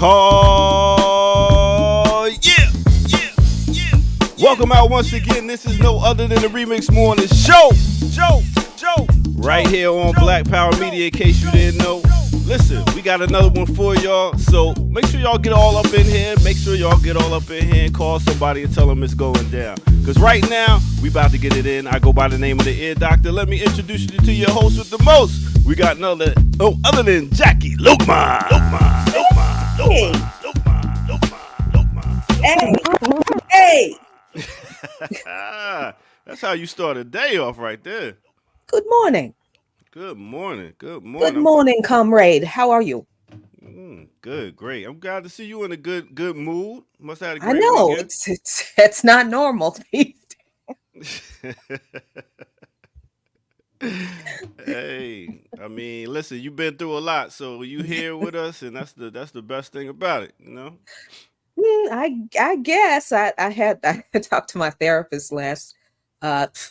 Oh, yeah. Welcome out once again. This is no other than the Remix Morning Show. Right here on Black Power Media, in case you didn't know. Listen, we got another one for y'all. So make sure y'all get all up in here. And call somebody and tell them it's going down. Because right now, we about to get it in. I go by the name of the Ear Doctor. Let me introduce you to your host with the most. We got no other than Jackie Lukman. Hey. That's how you start a day off right there. Good morning. Good morning, comrade. How are you? Good, great. I'm glad to see you in a good mood. Must have had a great I know weekend. it's not normal. Hey, I mean, listen, you've been through a lot, so you here with us, and that's the best thing about it, you know. I guess I talked to my therapist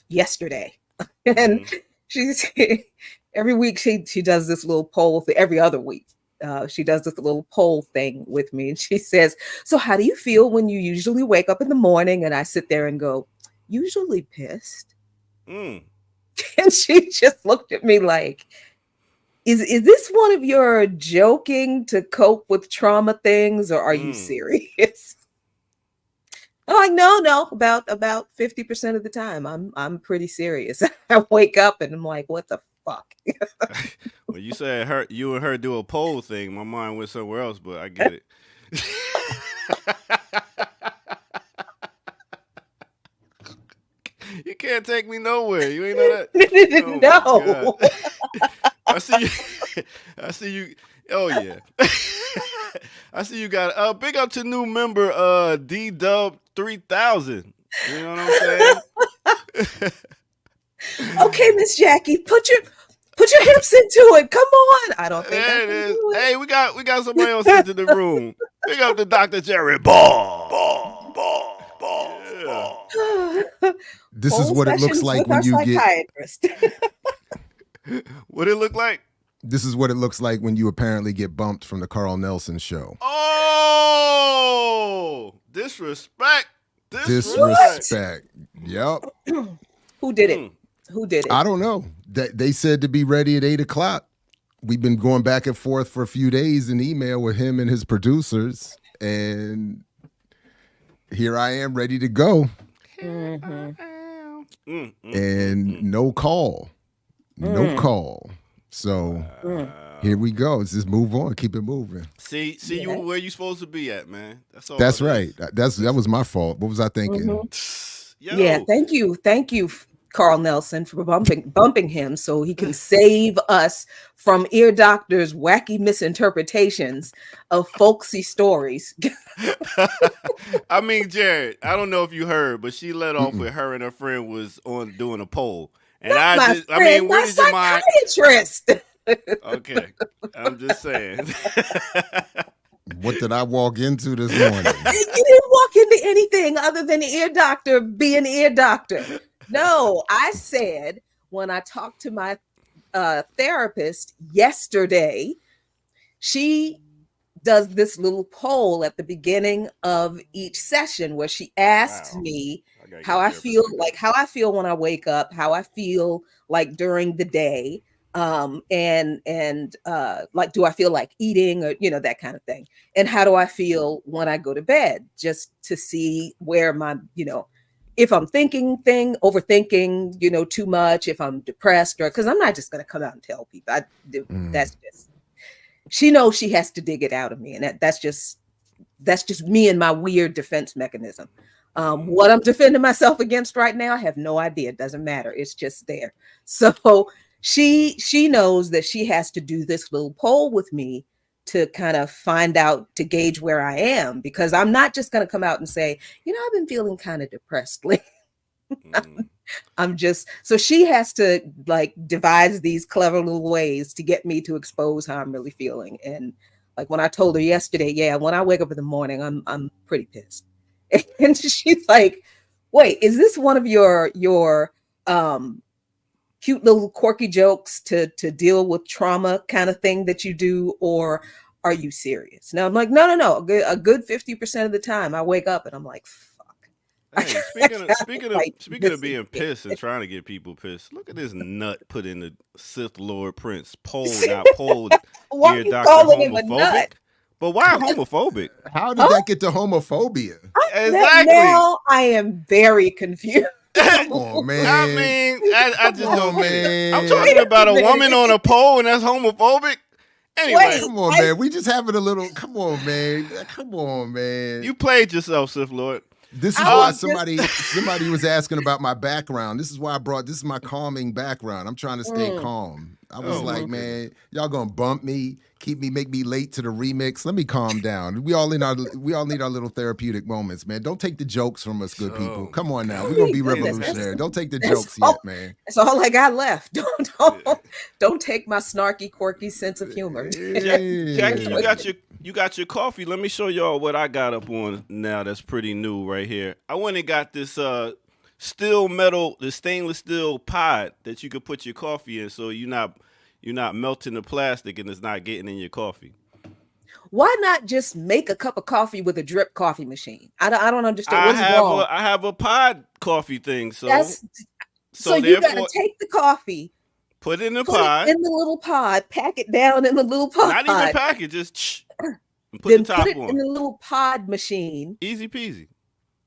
yesterday, and she's every week she does this little poll every other week. She does this little poll thing with me, and she says, "So how do you feel when you usually wake up in the morning?" And I sit there and go, "Usually pissed." And she just looked at me like, Is this one of your joking to cope with trauma things, or are you serious? I'm like, no, about 50% of the time, I'm pretty serious. I wake up and I'm like, what the fuck? When you said you and her do a poll thing, my mind went somewhere else, but I get it. You can't take me nowhere. You ain't know that? No. I see you. Oh yeah. I see you got big up to new member D-Dub 3000. You know what I'm saying? Okay, Miss Jackie, put your hips into it. Come on. I don't think there it is. Hey, we got somebody else into the room. Big up to Dr. Jerry Ball. Yeah. This is what it looks like when you get. What it look like? This is what it looks like when you apparently get bumped from the Carl Nelson show. Oh, disrespect. Yep. Who did it? I don't know. They said to be ready at 8:00. We've been going back and forth for a few days in email with him and his producers, and here I am ready to go. And no call. So here we go. Let's just move on. Keep it moving. See you where you supposed to be at, man. That's all. That's right. That was my fault. What was I thinking? Yeah, thank you, Carl Nelson, for bumping him so he can save us from Ear Doctor's wacky misinterpretations of folksy stories. I mean, Jared, I don't know if you heard, but she let off with her and her friend was on doing a poll. And where did your mind? Okay, I'm just saying. What did I walk into this morning? You didn't walk into anything other than the Ear Doctor being Ear Doctor. No, I said when I talked to my therapist yesterday, she does this little poll at the beginning of each session where she asks me how I feel when I wake up, how I feel like during the day, and like, do I feel like eating, or that kind of thing, and how do I feel when I go to bed, just to see where my if I'm overthinking too much, if I'm depressed, or because I'm not just going to come out and tell people. That's just, she knows she has to dig it out of me, and that's just me and my weird defense mechanism. What I'm defending myself against right now, I have no idea. It doesn't matter. It's just there. So she knows that she has to do this little poll with me to kind of find out, to gauge where I am, because I'm not just going to come out and say, I've been feeling kind of depressed lately. I'm just, so she has to like devise these clever little ways to get me to expose how I'm really feeling. And like when I told her yesterday, when I wake up in the morning, I'm pretty pissed. And she's like, wait, is this one of your cute little quirky jokes to deal with trauma kind of thing that you do, or are you serious? Now I'm like, no. A good 50% of the time I wake up and I'm like, hey, speaking of being pissed and trying to get people pissed, look at this nut put in the Sith Lord Prince poll, not polled. Why Ear you doctor calling him a homophobic? nut? But why homophobic? How did that get to homophobia? Exactly. Now I am very confused. Come on, man. I mean, I just don't get it. man. I'm talking about a woman on a poll and that's homophobic. Anyway, Wait. Come on, man. We just having a little. Come on, man. Come on, man. you played yourself, Sith Lord. This is why somebody was asking about my background. This is why this is my calming background. I'm trying to stay calm. I was like, man, y'all gonna bump me, make me late to the remix. Let me calm down. We all need our little therapeutic moments, man. Don't take the jokes from us, good people. Come on now, we're gonna be revolutionary. Don't take the jokes yet, man. That's all I got left. Don't take my snarky, quirky sense of humor. Jackie, you got your coffee. Let me show y'all what I got up on now. That's pretty new right here. I went and got this stainless steel pod that you could put your coffee in, so you're not melting the plastic and it's not getting in your coffee. Why not just make a cup of coffee with a drip coffee machine? I don't understand. What's wrong? I have a pod coffee thing, so you gotta take the coffee, put it in the put pod, it in the little pod, pack it down in the little pod. Not even pack it, just and put then the top put it on. in the little pod machine. Easy peasy.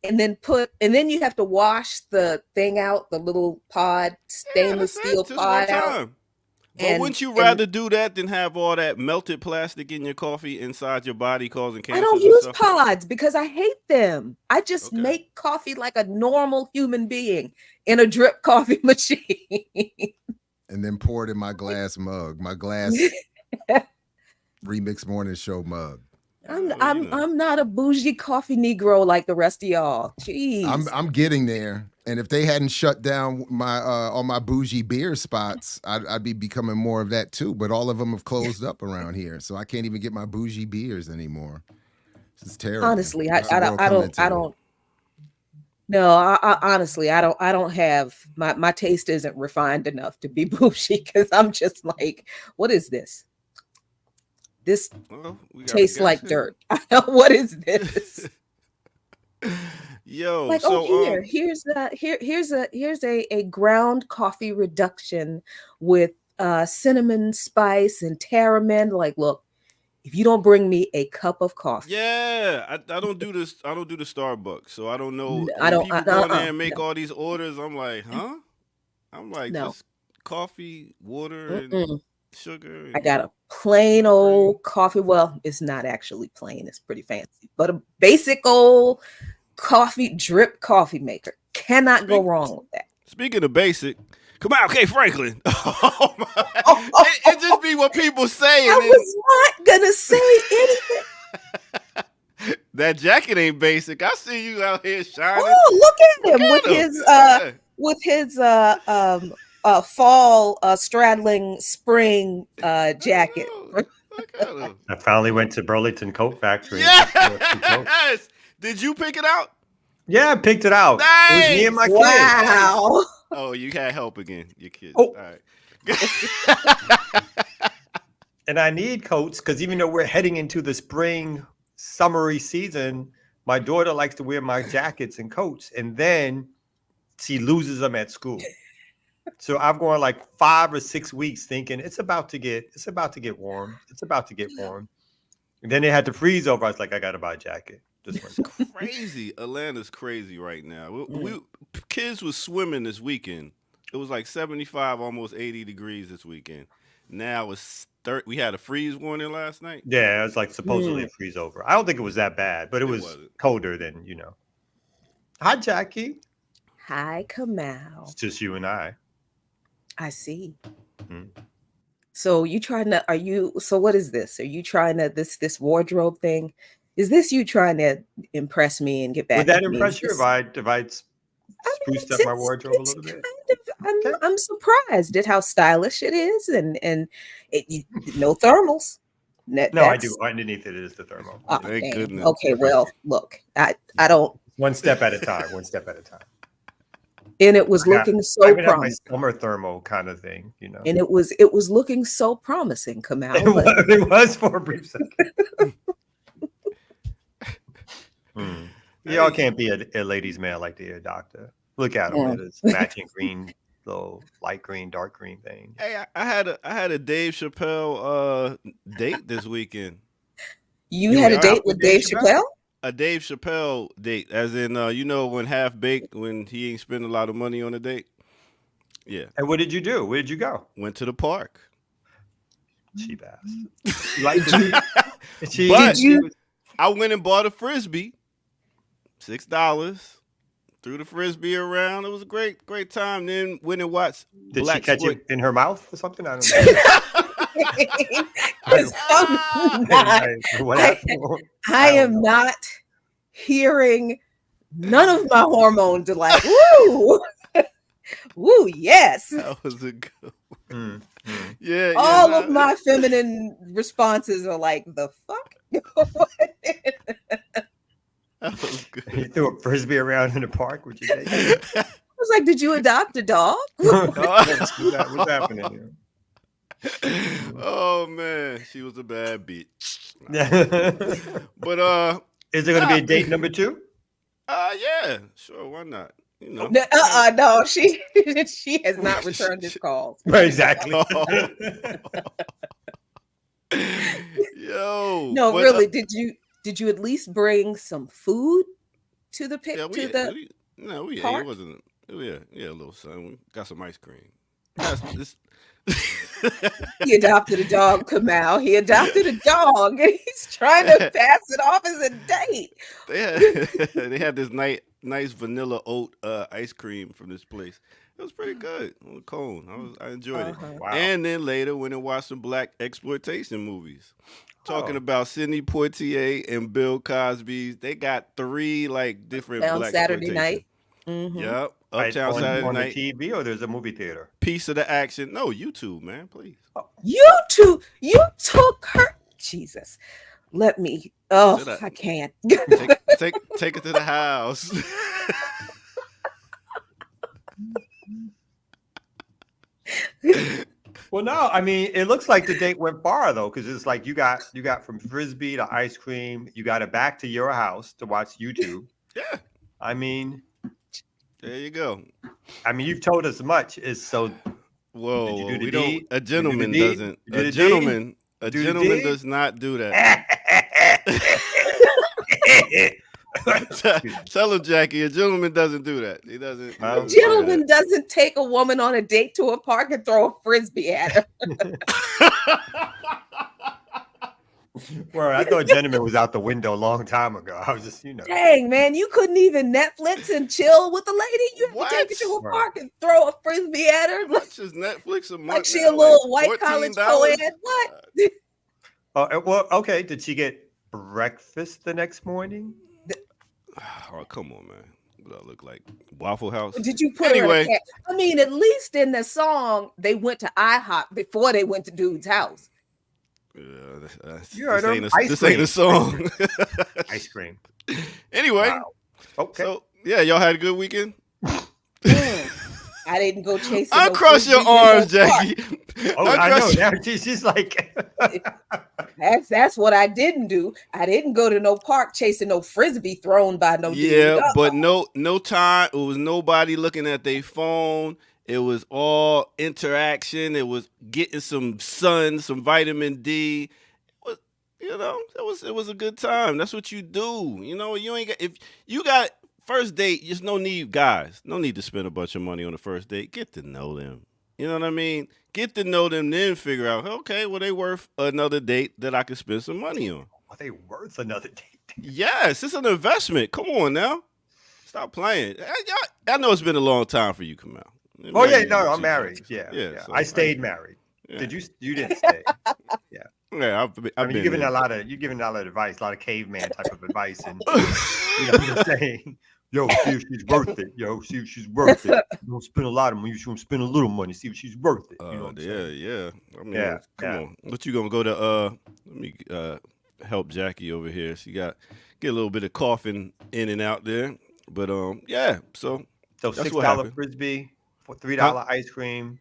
And then you have to wash the thing out, the little pod, stainless steel pod out. But wouldn't you rather do that than have all that melted plastic in your coffee inside your body causing cancer? I don't use pods because I hate them. I just make coffee like a normal human being in a drip coffee machine. And then pour it in my glass mug, my glass Remix Morning Show mug. I'm not a bougie coffee Negro like the rest of y'all. Jeez. I'm getting there. And if they hadn't shut down my all my bougie beer spots, I'd be becoming more of that too. But all of them have closed up around here, so I can't even get my bougie beers anymore. This is terrible. Honestly, I don't. No, honestly, I don't have my taste isn't refined enough to be bougie because I'm just like, what is this? This tastes like dirt. What is this? Yo, like, so here's a ground coffee reduction with cinnamon spice and taramand. Like, look, if you don't bring me a cup of coffee, I don't do this. I don't do the Starbucks, so I don't know. People go in there and make all these orders. I'm like, huh? I'm like, just coffee, water, and sugar. I got a plain old coffee. Well, it's not actually plain. It's pretty fancy, but a basic old coffee drip coffee maker. Cannot go wrong with that. Speaking of basic, come on, okay, Franklin. It just be what people say. I was not gonna say anything. That jacket ain't basic. I see you out here shining. Oh, look at him with his fall straddling spring jacket. I finally went to Burlington Coat Factory. Yes. Did you pick it out? Yeah, I picked it out. Nice. It was me and my kids. Wow. Oh, you can't help again. Your kids. Oh. All right. And I need coats because even though we're heading into the spring, summery season, my daughter likes to wear my jackets and coats, and then she loses them at school. So I've gone like 5 or 6 weeks thinking it's about to get warm. It's about to get warm. And then they had to freeze over. I was like, I gotta buy a jacket. It's crazy. Atlanta's crazy right now. Kids was swimming this weekend. It was like 75, almost 80 degrees this weekend. Now it's 30. We had a freeze warning last night. Yeah, it was like supposedly a freeze over. I don't think it was that bad, but it was colder than, Hi, Jackie. Hi, Kamau. It's just you and I. I see. Mhm. So you trying to? Are you? So what is this? Are you trying to this wardrobe thing? Is this you trying to impress me and get back Would that at me? impress you if I spruced up my wardrobe a It's little bit? kind of. Okay. I'm surprised at how stylish it is, and no thermals. No, I do. Underneath it is the thermal. Oh, Thank damn. goodness. Okay, well, look, I don't. One step at a time. One step at a time. And it was I looking I so even have my promising. summer thermal kind of thing, you know. And it was looking so promising, Kamau. But It was for a brief second. Y'all can't be a ladies' man like the ear doctor. Look at him. It is matching green, little light green, dark green thing. Hey, I had a Dave Chappelle date this weekend. You had a went date out with Dave Chappelle? A Dave Chappelle date, as in when Half Baked, when he ain't spend a lot of money on a date. Yeah. And what did you do? Where did you go? Went to the park. Cheap ass. I went and bought a frisbee. $6. Threw the frisbee around. It was a great time. Then went and watched. Did Black she catch Sport. it in her mouth or something? I don't know. I am not hearing none of my hormones are like, woo, woo, yes. That was a good one. Yeah. All of my feminine responses are like, the fuck? That was good. You threw a frisbee around in the park with your date. I was like, did you adopt a dog? What's happening here? Oh man, she was a bad bitch. But is there going to be a date number 2? Yeah, sure, why not? You know. No, she has not returned his calls. Exactly. Yo. No, but, really, did you at least bring some food to the pit? It wasn't. Yeah, a little something. We got some ice cream. He adopted a dog, Kamau. He adopted a dog, and he's trying to pass it off as a date. They had this nice vanilla oat ice cream from this place. It was pretty good. On the cone, I enjoyed it. Wow. And then later went and watched some black exploitation movies. Talking about Sidney Poitier and Bill Cosby's. They got 3 different black Saturday night. Mm-hmm. Yep. Uptown Saturday on night. the TV, or there's a movie theater? Piece of the action. No, YouTube, man, please. YouTube. You took her. Jesus. Let me. Oh, I can't. Take it to the house. Well, no, I mean, it looks like the date went far though, because it's like you got from frisbee to ice cream, you got it back to your house to watch YouTube. Yeah. I mean, there you go. I mean, you've told us much. Is so. Whoa, we don't. A gentleman doesn't. A gentleman does not do that. Tell him, Jackie. A gentleman doesn't do that. He doesn't. A gentleman doesn't take a woman on a date to a park and throw a frisbee at her. Well, I thought gentleman was out the window a long time ago. I was just, Dang, man, you couldn't even Netflix and chill with the lady. You have to take her to a park and throw a frisbee at her. What's his Netflix a month? Like she a little white college co-ed. What? Oh, well, okay. Did she get breakfast the next morning? Oh, come on, man. What I look like? Waffle House? Did you put her in a I mean, at least in the song, they went to IHOP before they went to dude's house. Yeah, this ain't a song. Ice cream. Anyway, wow. Okay. So yeah, y'all had a good weekend. I didn't go chasing. Uncross your arms, Jackie. Oh, I know. Now she's like, that's what I didn't do. I didn't go to no park chasing no frisbee thrown by no. Yeah, but no time. It was nobody looking at their phone. It was all interaction. It was getting some sun, some vitamin D. It was a good time. That's what you do. You ain't got, if you got first date, there's no need to spend a bunch of money on the first date. Get to know them. You know what I mean? Get to know them, then figure out, okay, well, they worth another date that I can spend some money on. Are they worth another date? Yes, it's an investment. Come on now. Stop playing. I know it's been a long time for you, Kamal. Oh yeah, no, I'm married. Yeah. So I stayed married. Yeah. Did you? You didn't stay. Yeah. Yeah, I've I mean, been you're giving there. a lot of advice, a lot of caveman type of advice, and you're saying, "Yo, see if she's worth it. Yo, see if she's worth it. You don't spend a lot of money. You should spend a little money. See if she's worth it." You know what I'm saying? Yeah. I mean, Yeah, come yeah. on. What you gonna go to? Let me help Jackie over here. She get a little bit of coughing in and out there, but yeah. So So that's $6 what happened. frisbee for $3 ice cream,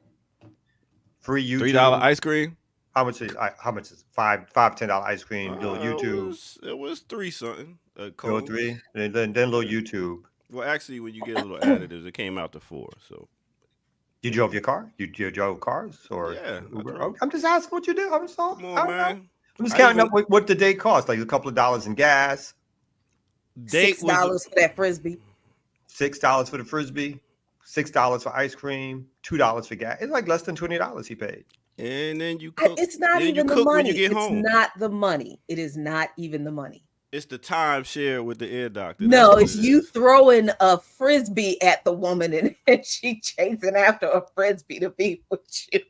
free YouTube. $3 ice cream. How much is it? $5-$10 ice cream, little YouTube, It was 3 something. little 3, and then little YouTube. Well, actually, when you get a little additives, it came out to 4. So You drove your car? You drove cars or Yeah, I Uber? drove. Oh, I'm just asking what you do. I'm just come I on, don't know. man. I'm just I counting even- up what the day cost, like a couple of dollars in gas, Date $6 was for that frisbee. $6 for the frisbee, $6 for ice cream, $2 for gas. It's like less than $20 he paid. and then you cook. It's not then even you the cook when money. you get It's home. not the money. It is not even the money. It's the time share with the ear doctor. No, That's what it's it you is. throwing a frisbee at the woman and she chasing after a frisbee to be with you.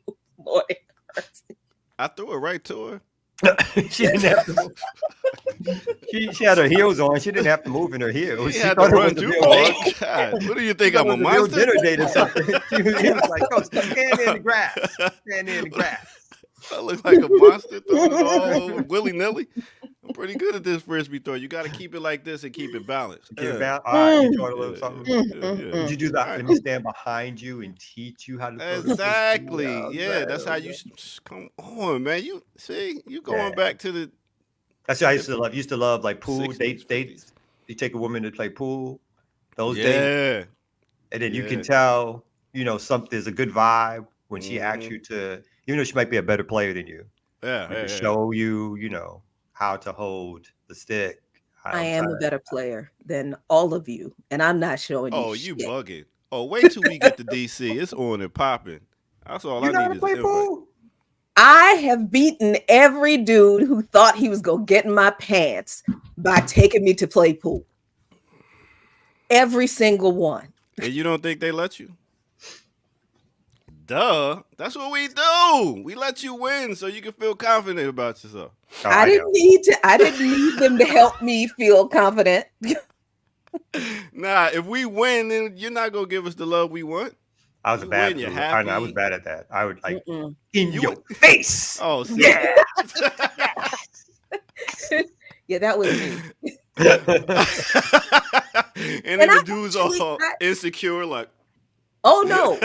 Lord have mercy. I threw it right to her. She didn't have to move. She had her heels on. She didn't have to move in her heels. She She had to thought it run was a through. real Oh, date. God. What do you She think? thought I'm it a was real monster? dinner date or something. He was like, "Go stand in the grass. Stand in the grass." I look like a monster throwing it all over willy nilly. I'm pretty good at this frisbee throw. You got to keep it like this and keep it balanced. Keep it Yeah. bound. All right, you taught a Yeah, little something. yeah. Did you do that? Let me stand behind you and teach you how to throw the Exactly. frisbee. Yeah, that's how you come on, man. You see, you going Yeah. back to the That's what I used to love. Used to love like pool 60s, dates. 50s. You take a woman to play pool. Those days. yeah. And then you Yeah. can tell, there's a good vibe when she asks Mhm. you to, even though she might be a better player than you, Yeah, to show you, how to hold the stick. I am a better player than all of you, and I'm not showing you. Oh, you shit. bugging. Oh, wait till we get to DC. It's on and popping. That's all You I know how need to is play an invite. pool? I have beaten every dude who thought he was gonna get in my pants by taking me to play pool. Every single one. And you don't think they let you? Duh. That's what we do. We let you win so you can feel confident about yourself. Oh, I didn't need them to help me feel confident. Nah, if we win, then you're not gonna give us the love we want. I was You bad. win, you're I know, I was happy. bad at that. I would like Mm-mm. in You your would- face. Oh, see. Yeah. Yeah, that was me. And then I the dudes all actually- insecure, like, Oh no,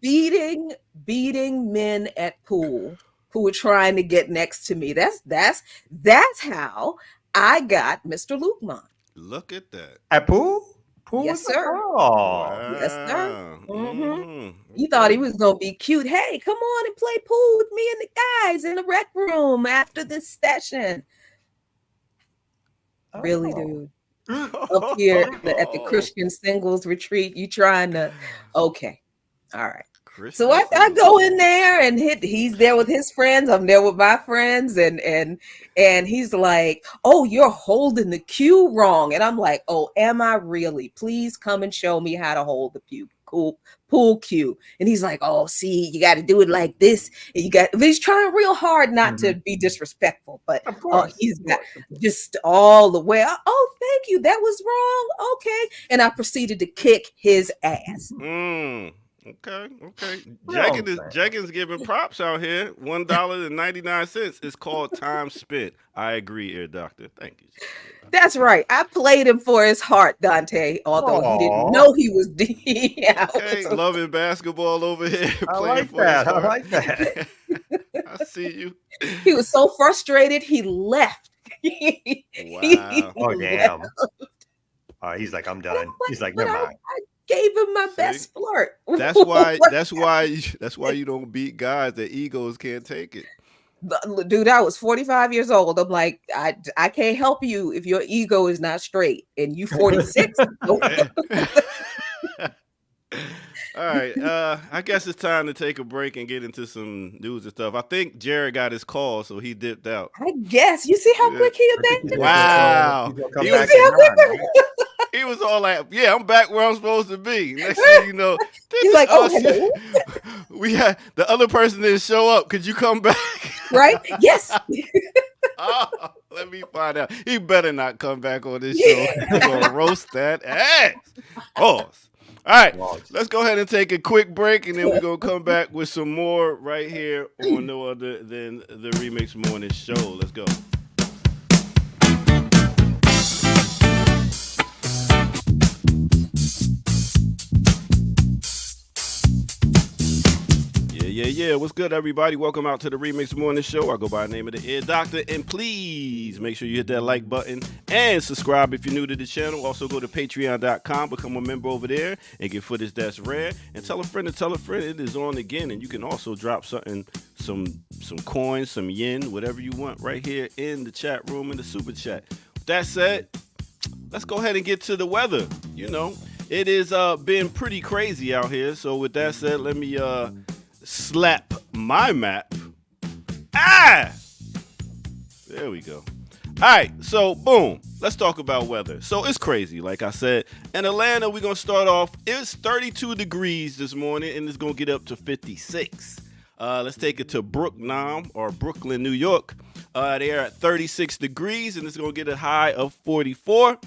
beating men at pool who were trying to get next to me. That's how I got Mr. Lukman. look at that. At pool? Pool? Yes, was- sir. Oh. Yes, sir. Wow. Mhm. He thought he was gonna be cute. Hey, come on and play pool with me and the guys in the rec room after this session. Really, Oh. dude. Up here at the Christian singles retreat, you trying to okay. All right. So I go in there and he's there with his friends. I'm there with my friends, and he's like, "Oh, you're holding the cue wrong." And I'm like, "Oh, am I really? Please come and show me how to hold the pool cue." And he's like, "Oh, see, you got to do it like this." And he's trying real hard not to be disrespectful, but Of course. he's got just all the way. Oh, thank you. That was wrong. Okay. And I proceeded to kick his ass. Okay. Wrong Jenkins giving props out here. $1.99. It's called time spent. I agree, ear doctor. Thank you. That's right. I played him for his heart, Dante, although he Aw. didn't know he was yeah, Okay, loving basketball over here. I playing like for his that. I heart. like that. I see you. he was so frustrated he left. Wow. Oh, damn. He's like, I'm done. He's like, But never I mind. gave him my See? best flirt. That's why you don't beat guys. Their egos can't take it. Dude, I was 45 years old. I'm like, I can't help you if your ego is not straight and you 46. All right. I guess it's time to take a break and get into some news and stuff. I think Jared got his call, so he dipped out. I guess. You see how quick he abandoned me? Wow. He's gonna come He back was- at 9, right? He was all like, yeah, I'm back where I'm supposed to be. Next thing you know, He's like, oh, hello. we had the other person didn't show up. Could you come back? Right? Yes. Oh, let me find out. He better not come back on this show. He's gonna roast that ass. Pause. All right, let's go ahead and take a quick break, and then we're going to come back with some more right here on No Other Than the Remix Morning Show. Let's go. Yeah. What's good, everybody? Welcome out to the Remix Morning Show. I go by the name of the Ear Doctor, and please make sure you hit that like button and subscribe if you're new to the channel. Also, go to patreon.com, become a member over there, and get footage that's rare. And tell a friend to tell a friend it is on again. And you can also drop something, some coins, some yen, whatever you want, right here in the chat room in the super chat. With that said, let's go ahead and get to the weather. You know, it is been pretty crazy out here. So with that said, let me slap my map. There we go. All right, so boom, let's talk about weather. So it's crazy, like I said. In Atlanta, we're gonna start off. It's 32 degrees this morning, and it's gonna get up to 56. Let's take it to Brooklyn, New York. They are at 36 degrees, and it's gonna get a high of 44.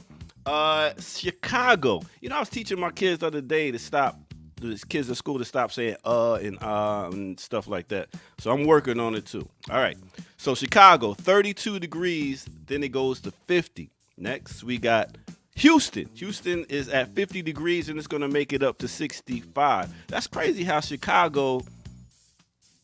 Chicago. You know, I was teaching my kids the other day to stop. The kids at school to stop saying and stuff like that. So I'm working on it too. All right. So Chicago, 32 degrees. Then it goes to 50. Next, we got Houston. Houston is at 50 degrees, and it's going to make it up to 65. That's crazy how Chicago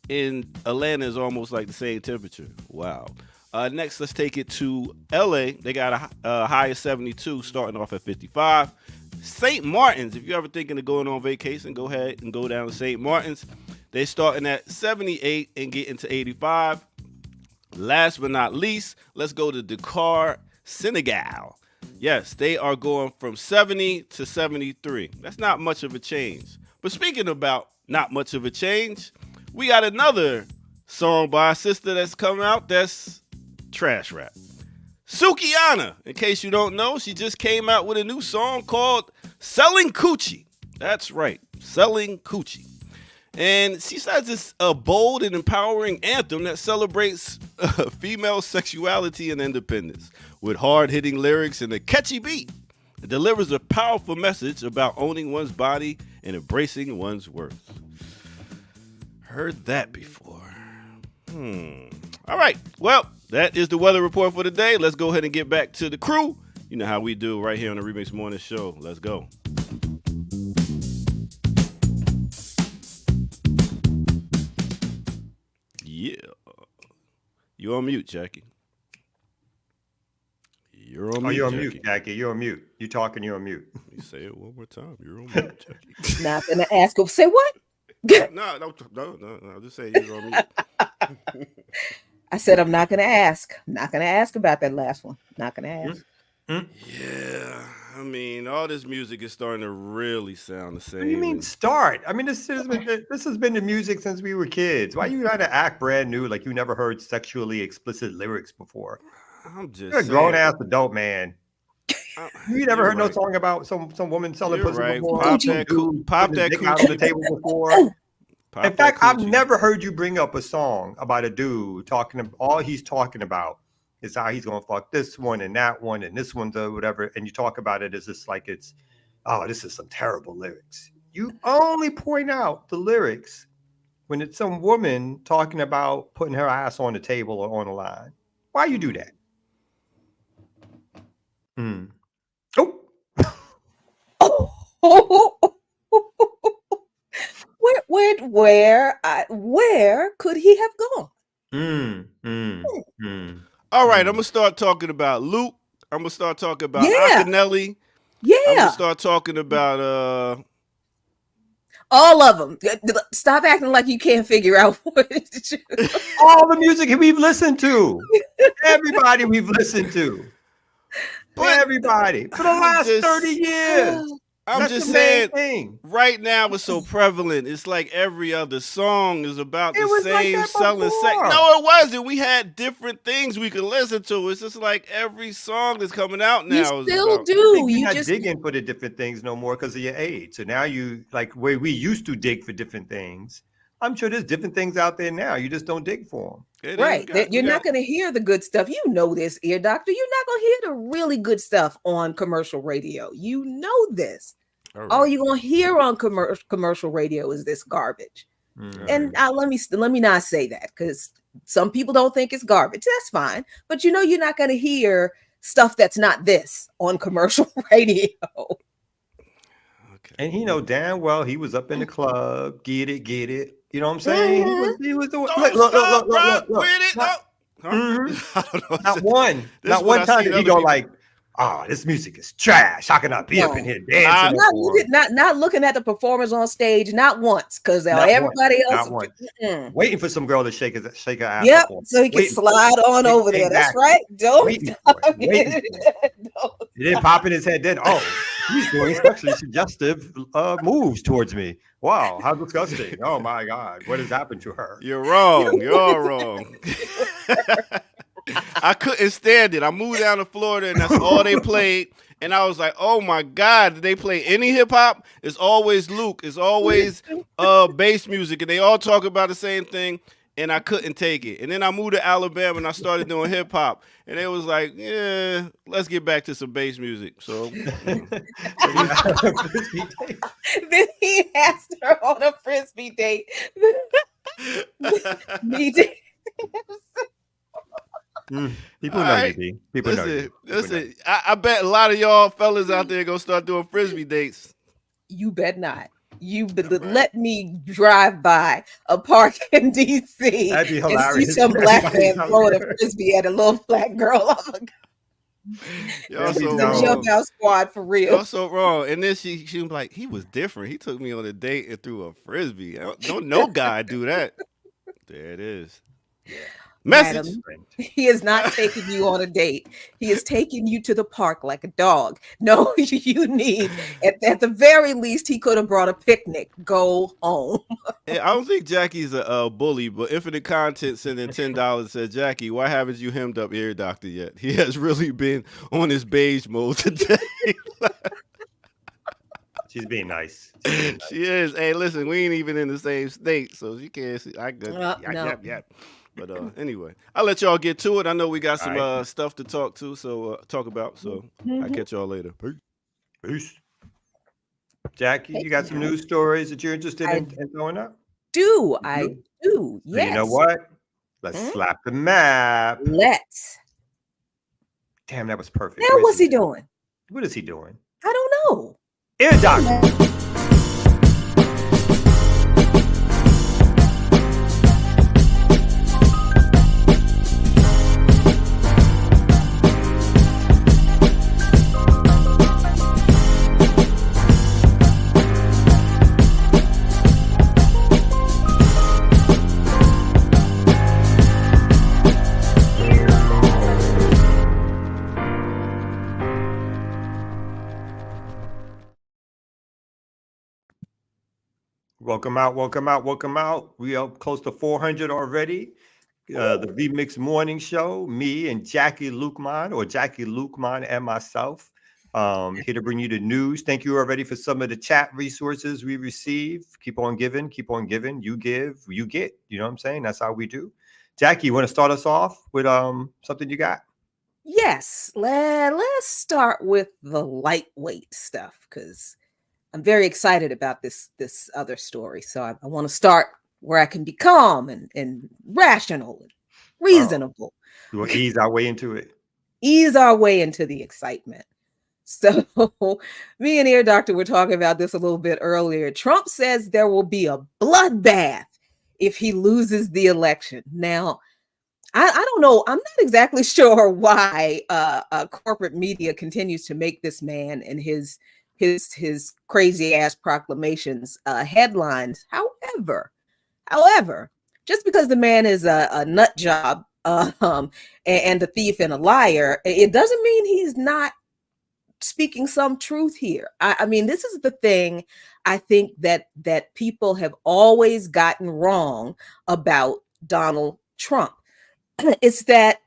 and Atlanta is almost like the same temperature. Wow. Next, let's take it to LA. They got a high of 72, starting off at 55. St. Martin's, if you're ever thinking of going on vacation, go ahead and go down to St. Martin's. They're starting at 78 and getting to 85. Last but not least, let's go to Dakar, Senegal. Yes, they are going from 70 to 73. That's not much of a change. But speaking about not much of a change, we got another song by a sister that's coming out that's trash rap. Sukihana, in case you don't know, she just came out with a new song called Selling Coochie. That's right, Selling Coochie. And she says it's a bold and empowering anthem that celebrates female sexuality and independence with hard-hitting lyrics and a catchy beat. It delivers a powerful message about owning one's body and embracing one's worth. Heard that before. All right, well, that is the weather report for today. Let's go ahead and get back to the crew. You know how we do right here on the Remix Morning Show. Let's go. Yeah. You on mute, Jackie. You're on mute. You're on mute, Jackie. You're on mute. You talking, you're on mute. Let me say it one more time. You're on mute, Jackie. Not gonna ask him. Say what? No. Just say you're on mute. I said I'm not gonna ask. I'm not gonna ask about that last one. Not gonna ask. Yeah, I mean, all this music is starting to really sound the same. What do you mean start? I mean, this has been the music since we were kids. Why you gotta act brand new like you never heard sexually explicit lyrics before? I'm just You're a grown ass adult man. You never heard no song about some woman selling pussy before? Pop that coochie out on the table before. In fact, I've never heard you bring up a song about a dude all he's talking about is how he's gonna fuck this one and that one and this one's or whatever, and you talk about it as just like this is some terrible lyrics. You only point out the lyrics when it's some woman talking about putting her ass on the table or on the line. Why you do that? Where could he have gone? All right, I'm gonna start talking about Luke. I'm gonna start talking about Akinelli. Yeah. I'm gonna start talking about all of them. Stop acting like you can't figure out what all the music we've listened to. Everybody we've listened to. Everybody for the last 30 years. I'm That's just the main saying, thing. right now it's so prevalent. It's like every other song is about It the was like same that selling sex. before. No, it wasn't. We had different things we could listen to. It's just like every song that's coming out You now is still about. I do. think you're You not just digging for the different things no more because of your age. So now you like where we used to dig for different things. I'm sure there's different things out there now. You just don't dig for them. It is. right. You're not going to hear the good stuff. You know this, ear doctor. You're not going to hear the really good stuff on commercial radio. You know this. All you're going to hear on commercial radio is this garbage. And let me not say that because some people don't think it's garbage. That's fine. But you know you're not going to hear stuff that's not this on commercial radio. And he know damn well he was up in the club, get it. You know what I'm saying? He was the look. With it. Not, I don't know. not one time did he go like, "Oh, this music is trash. How can I be up in here dancing?" Not looking at the performers on stage, not once, because everybody else waiting for some girl to shake her ass. Yep, so he can slide on over there. That's right. Don't. It didn't pop in his head then. Oh, he's doing sexually suggestive moves towards me. Wow, how disgusting. Oh my God, what has happened to her? You're wrong. You're wrong. I couldn't stand it. I moved down to Florida and that's all they played. And I was like, oh my God, did they play any hip hop? It's always Luke. It's always bass music. And they all talk about the same thing. And I couldn't take it. And then I moved to Alabama and I started doing hip hop. And it was like, yeah, let's get back to some bass music. So then he asked her on a frisbee date. Me too. People know you, B. People know you. Listen, I bet a lot of y'all fellas out there gonna start doing frisbee dates. You bet not. Let me drive by a park in DC That'd be hilarious. and see some black man throwing a frisbee at a little black girl. Y'all so wrong. Jump out squad for real. Y'all so wrong. And then she was like, he was different. He took me on a date and threw a frisbee. No guy do that. There it is. Yeah. Message. Madam, he is not taking you on a date. He is taking you to the park like a dog. No, you need, at the very least, he could have brought a picnic. Go home. I don't think Jackie's a bully, but Infinite Content sent in $10 said, Jackie, why haven't you hemmed up ear doctor yet? He has really been on his beige mode today. She's being nice. She is. Hey, listen, we ain't even in the same state, so she can't see. I good. Yep. But anyway, I'll let y'all get to it. I know we got some stuff to talk about. So I'll catch y'all later. Peace. Jackie, you got some news stories that you're interested in throwing up? I do. Yes. You know what? Let's slap the map. Let's. Damn, that was perfect. Now what's he doing? What is he doing? I don't know. Ear doctor. Welcome out. We are close to 400 already. The V-Mix Morning Show, me and Jackie Lukman and myself, here to bring you the news. Thank you already for some of the chat resources we receive. Keep on giving. You give, you get. You know what I'm saying? That's how we do. Jackie, you want to start us off with something you got? Yes. Let's start with the lightweight stuff because I'm very excited about this other story. So I want to start where I can be calm and rational and reasonable. You want to ease our way into it? Ease our way into the excitement. So me and Ear Doctor were talking about this a little bit earlier. Trump says there will be a bloodbath if he loses the election. Now, I don't know. I'm not exactly sure why corporate media continues to make this man and his crazy ass proclamations headlines. However, just because the man is a nut job and a thief and a liar, it doesn't mean he's not speaking some truth here. I mean, this is the thing I think that people have always gotten wrong about Donald Trump. It's that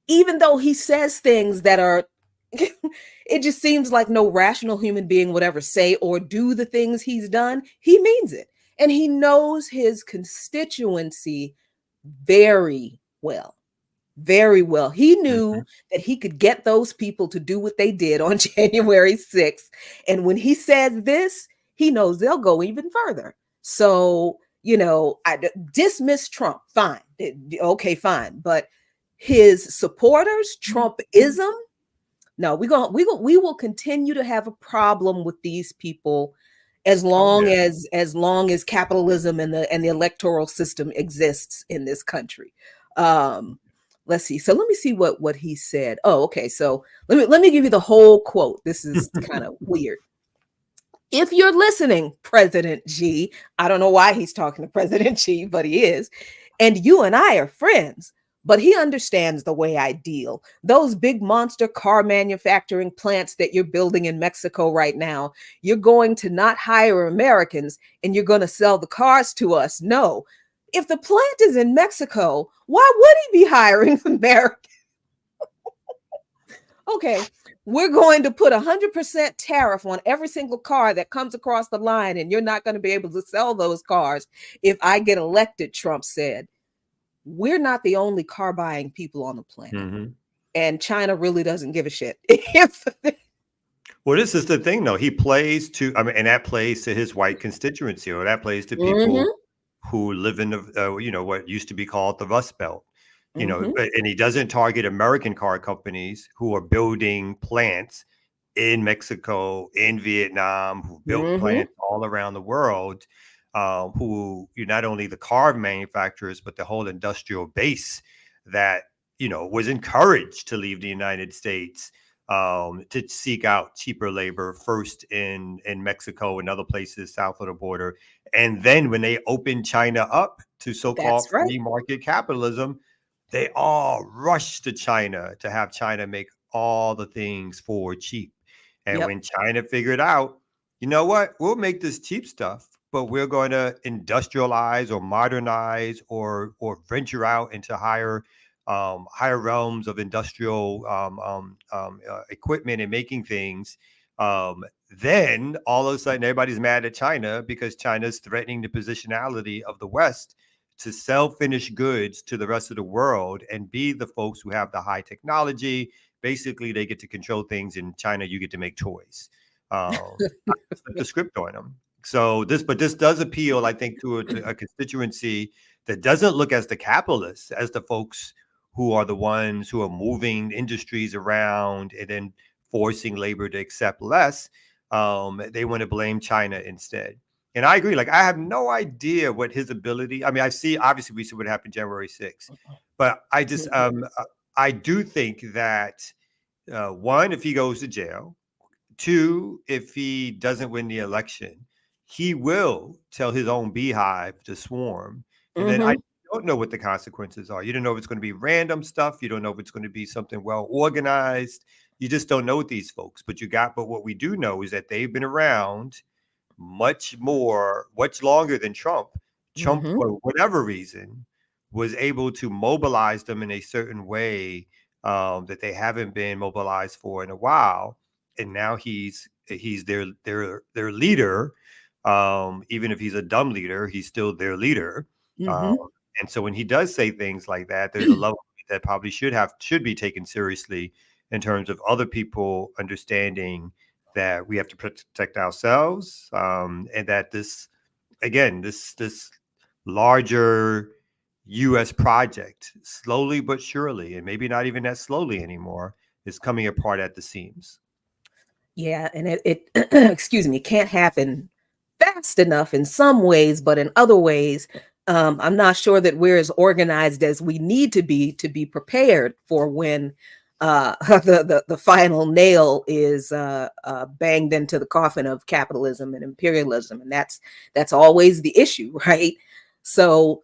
even though he says things that are, it just seems like no rational human being would ever say or do the things he's done, he means it. And he knows his constituency very well. Very well. He knew that he could get those people to do what they did on January 6th. And when he says this, he knows they'll go even further. So, I dismiss Trump. Fine. Okay, fine. But his supporters, Trumpism, no, we will continue to have a problem with these people as long as capitalism and the electoral system exists in this country. Let's see. So let me see what he said. Oh, okay. So let me give you the whole quote. This is kind of weird. If you're listening, President G, I don't know why he's talking to President G, but he is. And you and I are friends, but he understands the way I deal. Those big monster car manufacturing plants that you're building in Mexico right now, you're going to not hire Americans and you're going to sell the cars to us. No. If the plant is in Mexico, why would he be hiring Americans? Okay, we're going to put 100% tariff on every single car that comes across the line, and you're not going to be able to sell those cars if I get elected, Trump said. We're not the only car buying people on the planet. And China really doesn't give a shit. Well, this is the thing, though. He plays to, and that plays to his white constituency, or that plays to people who live in the, what used to be called the Rust Belt, and he doesn't target American car companies who are building plants in Mexico, in Vietnam, who built plants all around the world, who not only the car manufacturers, but the whole industrial base that, was encouraged to leave the United States to seek out cheaper labor first in Mexico and other places south of the border. And then when they opened China up to so-called free market capitalism, they all rushed to China to have China make all the things for cheap. And when China figured out, you know what, we'll make this cheap stuff, but we're going to industrialize or modernize or venture out into higher realms of industrial equipment and making things, then all of a sudden everybody's mad at China because China's threatening the positionality of the West to sell finished goods to the rest of the world and be the folks who have the high technology. Basically, they get to control things. In China, you get to make toys. Flip the script on them. So this does appeal, I think, to a constituency that doesn't look as the capitalists, as the folks who are the ones who are moving industries around and then forcing labor to accept less. They want to blame China instead. And I agree. Like, I have no idea what his ability. I mean, obviously we see what happened January 6th, but I just, I do think that one, if he goes to jail, two, if he doesn't win the election, he will tell his own beehive to swarm. And then I don't know what the consequences are. You don't know if it's going to be random stuff. You don't know if it's going to be something well organized. You just don't know with these folks. But what we do know is that they've been around much longer than Trump. Trump, for whatever reason, was able to mobilize them in a certain way that they haven't been mobilized for in a while. And now he's their leader. Even if he's a dumb leader, he's still their leader. And so when he does say things like that, there's a level that probably should be taken seriously in terms of other people understanding that we have to protect ourselves, and that this larger U.S. project, slowly but surely, and maybe not even that slowly anymore, is coming apart at the seams. Yeah, and it excuse me, can't happen fast enough in some ways, but in other ways, I'm not sure that we're as organized as we need to be prepared for when the final nail is banged into the coffin of capitalism and imperialism, and that's always the issue, right? So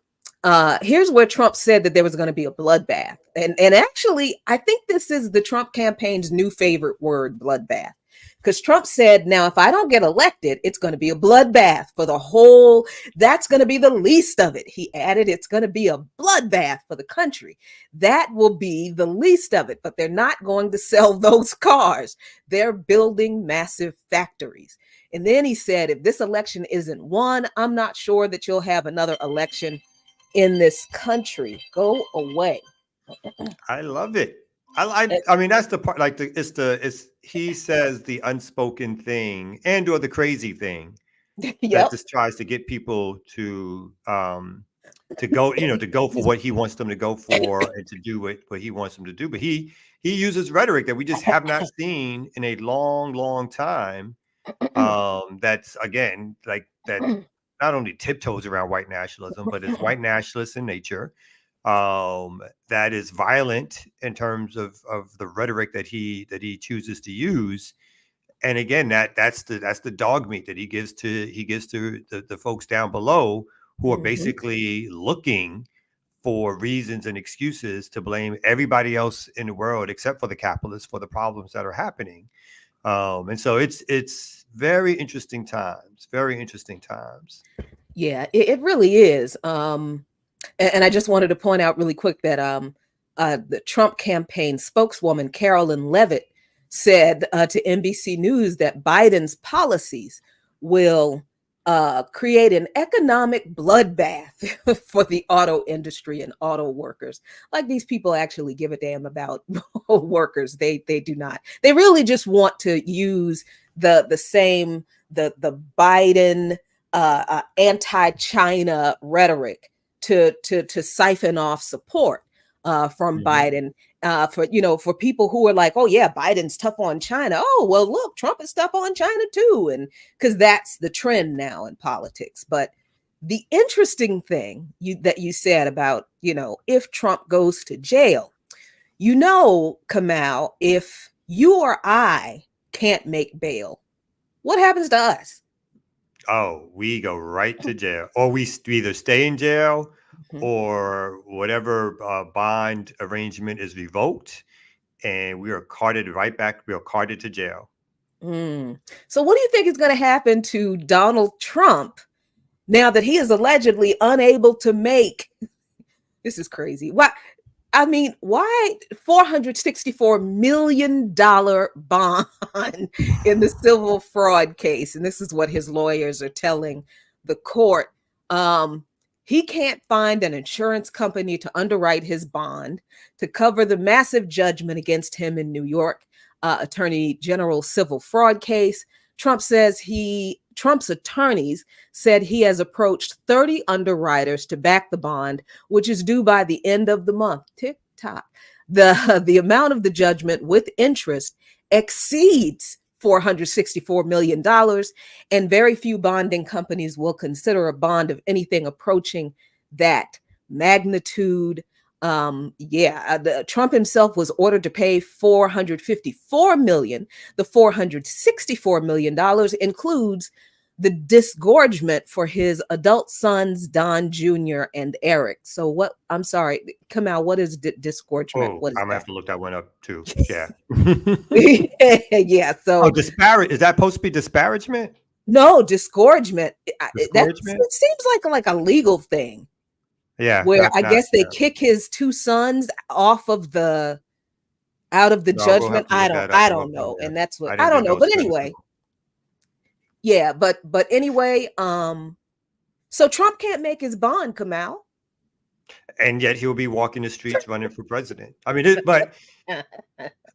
Here's where Trump said that there was going to be a bloodbath. And actually, I think this is the Trump campaign's new favorite word, bloodbath. Because Trump said, now, if I don't get elected, it's going to be a bloodbath for the whole, that's going to be the least of it. He added, it's going to be a bloodbath for the country. That will be the least of it, but they're not going to sell those cars. They're building massive factories. And then he said, if this election isn't won, I'm not sure that you'll have another election in this country. Go away. I love it. I mean, that's the part, like it's he says the unspoken thing and or the crazy thing that Yep. just tries to get people to go, to go for what he wants them to go for and to do what he wants them to do. But he uses rhetoric that we just have not seen in a long, long time. That's again like that not only tiptoes around white nationalism, but it's white nationalist in nature. That is violent in terms of the rhetoric that he chooses to use. And again, that's the dog meat that he gives to the folks down below who are basically looking for reasons and excuses to blame everybody else in the world except for the capitalists for the problems that are happening. And so it's very interesting times. Yeah, it really is. And I just wanted to point out really quick that the Trump campaign spokeswoman, Carolyn Levitt, said to NBC News that Biden's policies will create an economic bloodbath for the auto industry and auto workers. Like these people actually give a damn about workers. They do not. They really just want to use the Biden anti-China rhetoric to siphon off support from Biden for people who are like, oh yeah, Biden's tough on China. Oh well, look, Trump is tough on China too, and because that's the trend now in politics. But the interesting thing that you said about if Trump goes to jail, Kamal, if you or I can't make bail, what happens to us? Oh, we go right to jail, or we either stay in jail or whatever bond arrangement is revoked, and we are carted right back. We are carted to jail. So what do you think is going to happen to Donald Trump now that he is allegedly unable to make, this is crazy. Why $464 million bond in the civil fraud case? And this is what his lawyers are telling the court. He can't find an insurance company to underwrite his bond to cover the massive judgment against him in New York Attorney General civil fraud case. Trump's attorneys said he has approached 30 underwriters to back the bond, which is due by the end of the month. Tick tock. The amount of the judgment with interest exceeds $464 million, and very few bonding companies will consider a bond of anything approaching that magnitude. Trump himself was ordered to pay $454 million. The $464 million includes the disgorgement for his adult sons, Don Jr. and Eric. So I'm sorry, Kamal, what is disgorgement? I'm gonna have to look that one up too. Yeah. Yeah. So is that supposed to be disparagement? No, disgorgement. That seems like a legal thing. Yeah. Where I guess they kick his two sons out of the judgment. I don't know. And that's what I don't know. But anyway. Yeah, but anyway, so Trump can't make his bond, Kamal. And yet he'll be walking the streets running for president. I mean, but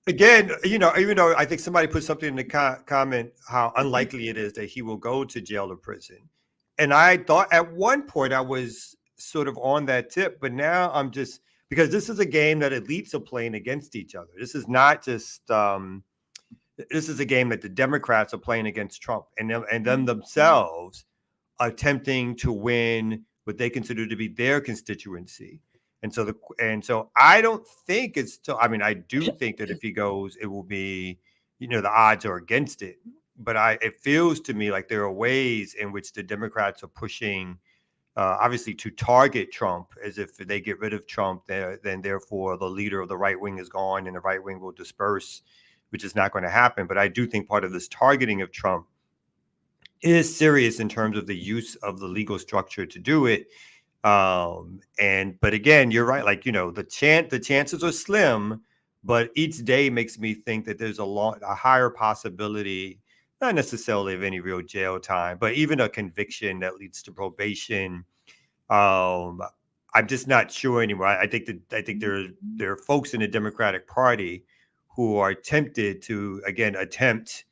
again, even though I think somebody put something in the comment how unlikely it is that he will go to jail or prison. And I thought at one point I was sort of on that tip, but now I'm just, because this is a game that elites are playing against each other. This is not just, this is a game that the Democrats are playing against Trump and them themselves attempting to win what they consider to be their constituency. And so I don't think I do think that if he goes, it will be, the odds are against it. But it feels to me like there are ways in which the Democrats are pushing obviously to target Trump, as if they get rid of Trump, then therefore the leader of the right wing is gone and the right wing will disperse, which is not going to happen. But I do think part of this targeting of Trump is serious in terms of the use of the legal structure to do it. But again, you're right. Like, the chances are slim, but each day makes me think that there's a higher possibility, not necessarily of any real jail time, but even a conviction that leads to probation. I'm just not sure anymore. I think there are folks in the Democratic Party who are tempted to attempt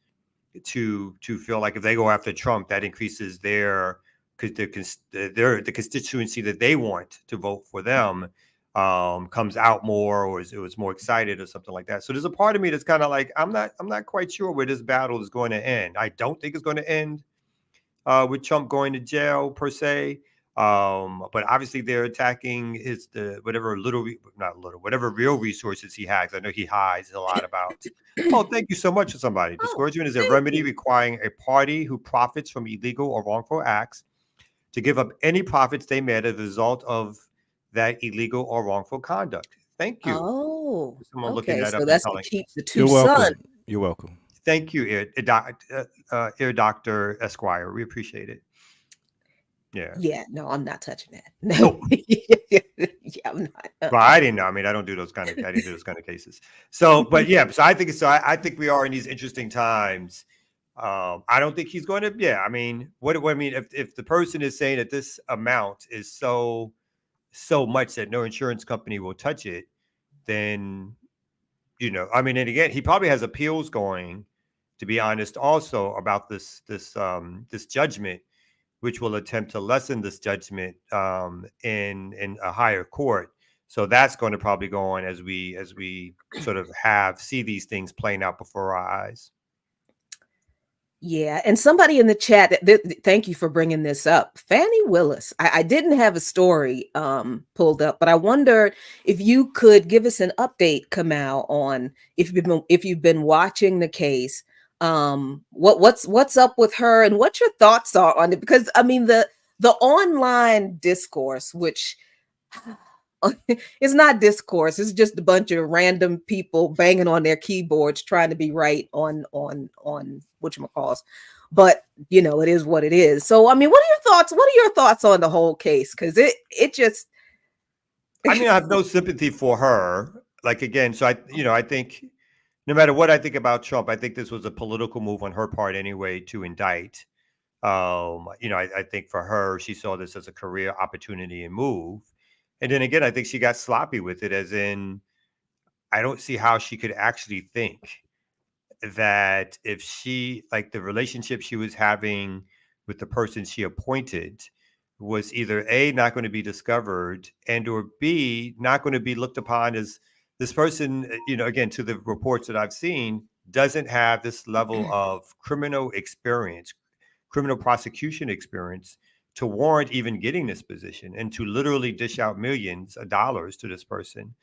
to feel like if they go after Trump, that increases the constituency that they want to vote for them comes out more, or it was more excited or something like that. So there's a part of me that's kind of like, I'm not quite sure where this battle is going to end. I don't think it's going to end with Trump going to jail per se. But obviously they're attacking whatever real resources he has. I know he hides a lot about. Oh, thank you so much to somebody. Discouragement is a remedy requiring a party who profits from illegal or wrongful acts to give up any profits they made as a result of that illegal or wrongful conduct. Thank you. Oh, Someone looking okay. that So up and that's to telling. keep the You're two welcome. sons. You're welcome. Thank you, Ear Doctor Esquire. We appreciate it. Yeah. Yeah, no, I'm not touching that. No. Yeah, I'm not. Well, I didn't know. I mean, I didn't do those kind of cases. So, but yeah, so I think I think we are in these interesting times. I don't think he's going to. Yeah, I mean, what I mean, if the person is saying that this amount is so much that no insurance company will touch it, then I mean, and again, he probably has appeals going, to be honest, also about this judgment, which will attempt to lessen this judgment in a higher court. So that's going to probably go on as we sort of see these things playing out before our eyes. Yeah, and somebody in the chat, thank you for bringing this up. Fani Willis. I didn't have a story pulled up, but I wondered if you could give us an update, Kamal, on if you've been watching the case. What's up with her and what your thoughts are on it? Because I mean the online discourse, which it's not discourse, it's just a bunch of random people banging on their keyboards trying to be right on whatchamacalls. But it is what it is. So I mean, what are your thoughts on the whole case? Because it just I mean, I have no sympathy for her. Like, again, so I think no matter what I think about Trump, I think this was a political move on her part anyway to indict. I think for her, she saw this as a career opportunity and move. And then again, I think she got sloppy with it, as in, I don't see how she could actually think that if the relationship she was having with the person she appointed was either A, not going to be discovered, and or B, not going to be looked upon as this person, again, to the reports that I've seen, doesn't have this level of criminal prosecution experience to warrant even getting this position, and to literally dish out millions of dollars to this person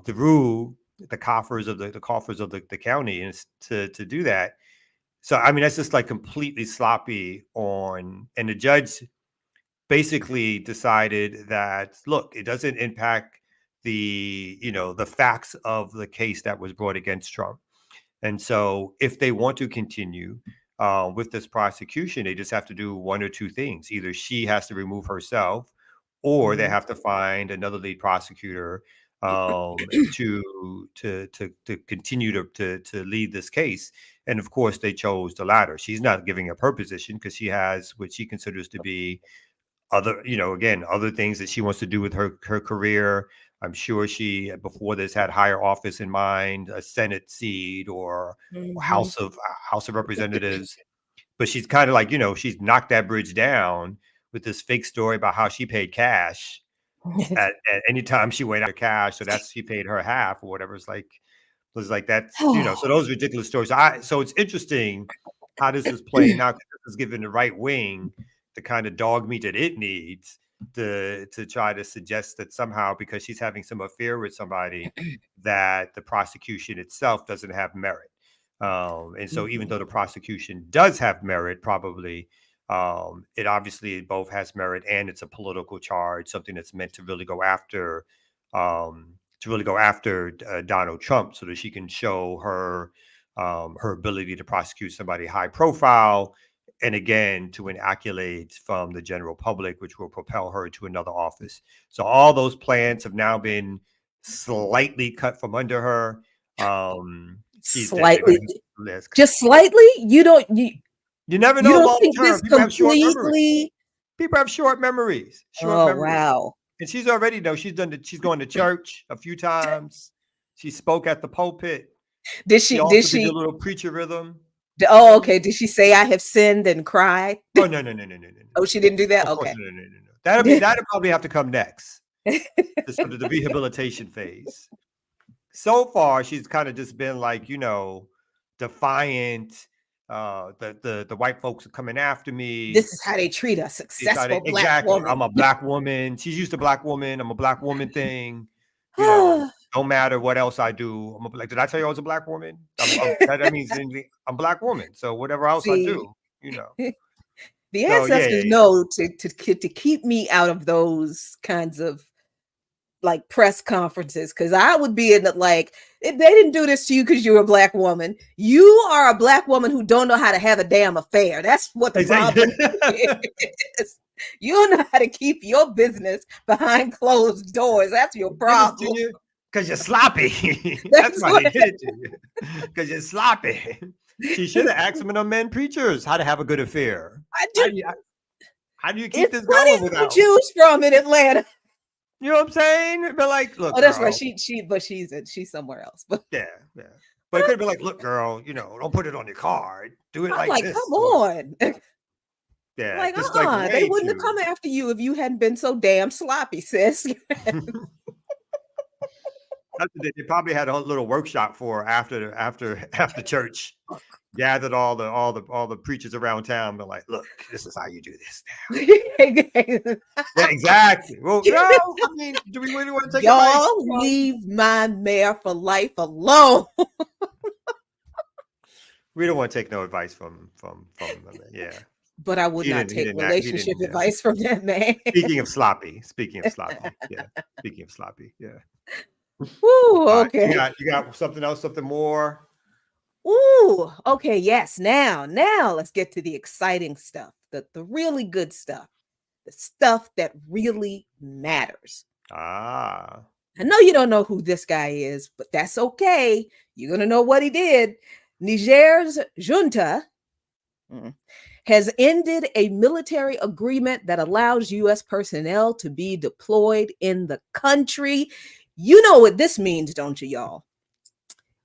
through the coffers of the county, and to do that. So I mean, that's just like completely sloppy and the judge basically decided that, look, it doesn't impact the facts of the case that was brought against Trump. And so if they want to continue with this prosecution, they just have to do one or two things. Either she has to remove herself, or they have to find another lead prosecutor to continue to lead this case. And of course, they chose the latter. She's not giving up her position because she has what she considers to be other things that she wants to do with her career. I'm sure she, before this, had higher office in mind, a Senate seat or House of Representatives. But she's kind of like, she's knocked that bridge down with this fake story about how she paid cash at any time she went out cash. So she paid her half or whatever. It's like that's, so those ridiculous stories. So it's interesting how this is playing out. This is giving the right wing the kind of dog meat that it needs to try to suggest that somehow, because she's having some affair with somebody, that the prosecution itself doesn't have merit. And so even though the prosecution does have merit, probably, It obviously both has merit and it's a political charge, something that's meant to really go after Donald Trump, so that she can show her her ability to prosecute somebody high profile, and again to win accolades from the general public, which will propel her to another office. So all those plans have now been slightly cut from under her. Slightly, list. just slightly. You never you know don't long think term. this People have short memories. completely? People have short memories. Oh wow! And she's already she's going to church a few times. She spoke at the pulpit. Did She she? also Did did she? a little preacher rhythm. Oh, okay. Did she say I have sinned and cried? Oh no. Oh, she didn't do that. Of course, Okay. no. That'll probably have to come next. Sort of the rehabilitation phase. So far, she's kind of just been like, defiant. The white folks are coming after me. This is how they treat a successful black woman. I'm a black woman. She's used to black woman. I'm a black woman thing. No matter what else I do. Did I tell you I was a black woman? That means I'm a black woman. So whatever else I do, The ancestors know to keep me out of those kinds of like press conferences, because I would be in they didn't do this to you because you're a black woman. You are a black woman who don't know how to have a damn affair. That's what the problem is. You don't know how to keep your business behind closed doors. That's your problem. Because you're sloppy. That's why they did it to you. Because you're sloppy. She should have asked some of them men preachers how to have a good affair. How do you keep this going without Jews from in Atlanta? You know what I'm saying? But like, look. Oh, that's right. She's somewhere else. But yeah. But it could be like, look, girl, don't put it on your card. Do it like this. Come on. Yeah. They wouldn't have come after you if you hadn't been so damn sloppy, sis. They probably had a little workshop for after church. Gathered all the preachers around town, but like, look, this is how you do this now. Yeah, exactly. Well, no, I mean, do we really want to take y'all leave my mayor for life alone? We don't want to take no advice from them. Yeah. But I would not take relationship advice from that man. Speaking of sloppy. Yeah. Speaking of sloppy. Yeah. Ooh, okay. You got something else, something more? Ooh, okay, yes. Now let's get to the exciting stuff, the really good stuff, the stuff that really matters. I know you don't know who this guy is, but that's okay. You're going to know what he did. Niger's junta has ended a military agreement that allows U.S. personnel to be deployed in the country. You know what this means, don't you, y'all?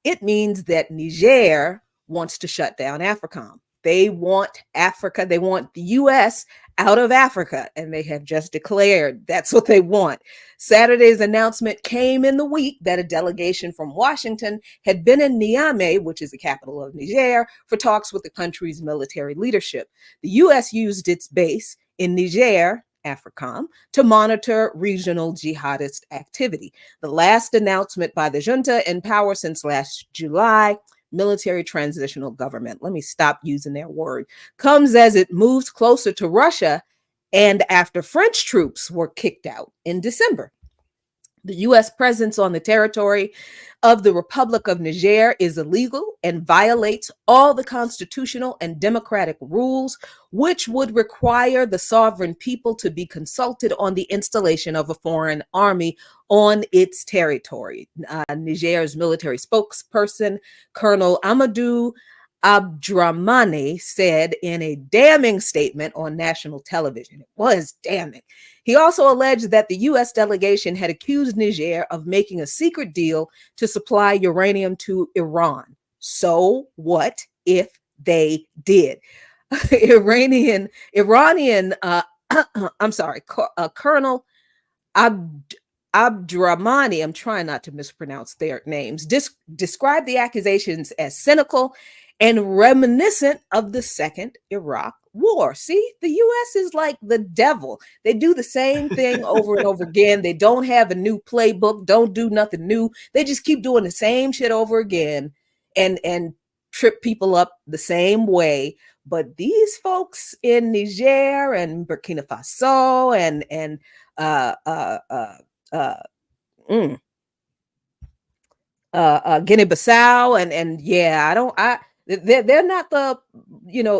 It means that Niger wants to shut down AFRICOM. They want Africa, they want the U.S. out of Africa, and they have just declared that's what they want. Saturday's announcement came in the week that a delegation from Washington had been in Niamey, which is the capital of Niger, for talks with the country's military leadership. The U.S. used its base in Niger, AFRICOM, to monitor regional jihadist activity. The last announcement by the junta, in power since last July, military transitional government, let me stop using their word, comes as it moves closer to Russia and after French troops were kicked out in December. The U.S. presence on the territory of the Republic of Niger is illegal and violates all the constitutional and democratic rules, which would require the sovereign people to be consulted on the installation of a foreign army on its territory. Niger's military spokesperson, Colonel Amadou Abdramane, said in a damning statement on national television. It was damning. He also alleged that the U.S. delegation had accused Niger of making a secret deal to supply uranium to Iran. So what if they did? Colonel Abdramani, I'm trying not to mispronounce their names, described the accusations as cynical and reminiscent of the Second Iraq War. See, the U.S. is like the devil. They do the same thing over and over again. They don't have a new playbook, don't do nothing new. They just keep doing the same shit over again. And trip people up the same way. But these folks in Niger and Burkina Faso and Guinea-Bissau and yeah, they're not the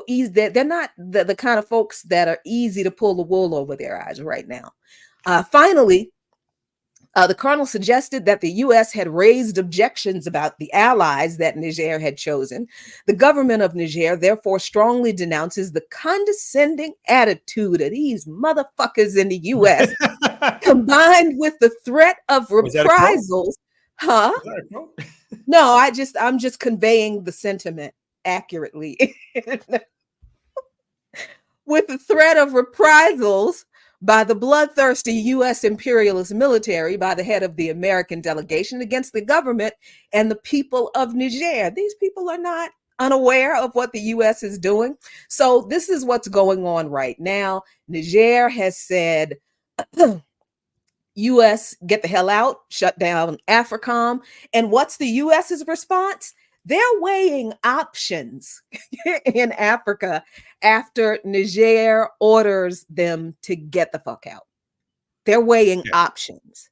easy. They're not the kind of folks that are easy to pull the wool over their eyes right now. Finally, the colonel suggested that the U.S. had raised objections about the allies that Niger had chosen. The government of Niger therefore strongly denounces the condescending attitude of these motherfuckers in the U.S. combined with the threat of reprisals. Huh? No, I'm just conveying the sentiment accurately. With the threat of reprisals by the bloodthirsty U.S. imperialist military by the head of the American delegation against the government and the people of Niger. These people are not unaware of what the U.S. is doing. So this is what's going on right now. Niger has said, U.S., get the hell out, shut down AFRICOM. And what's the U.S.'s response? They're weighing options in Africa after Niger orders them to get the fuck out. They're weighing options.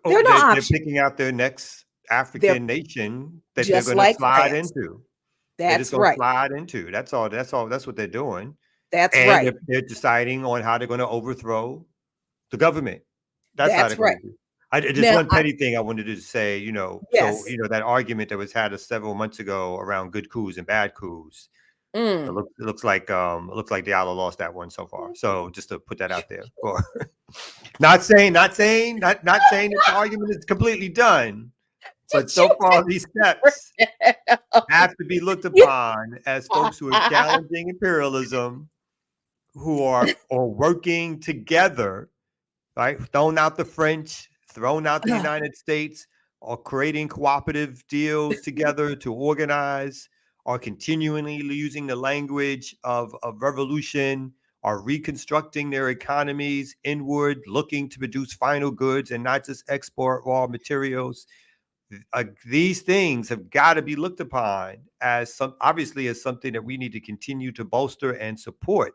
They're picking out their next African nation that they're going to slide into. That's right. Slide into. That's all. That's what they're doing. That's right. They're deciding on how they're going to overthrow the government. That's right. Just one petty thing I wanted to say, yes. So, that argument that was had several months ago around good coups and bad coups. It looks like Diallo lost that one so far. So just to put that out there. Not saying that the argument is completely done, but so far these steps have to be looked upon as folks who are challenging imperialism, who are working together. Right, throwing out the French, throwing out the United States, or creating cooperative deals together to organize, or continually using the language of revolution, or reconstructing their economies inward, looking to produce final goods and not just export raw materials. These things have got to be looked upon as something that we need to continue to bolster and support.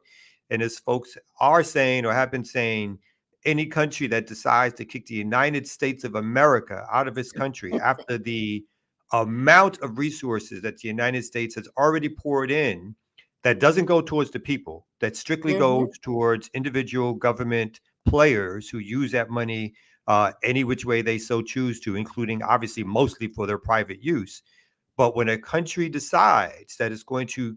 And as folks are saying or have been saying, any country that decides to kick the United States of America out of its country after the amount of resources that the United States has already poured in, that doesn't go towards the people, that strictly goes towards individual government players who use that money any which way they so choose to, including obviously mostly for their private use. But when a country decides that it's going to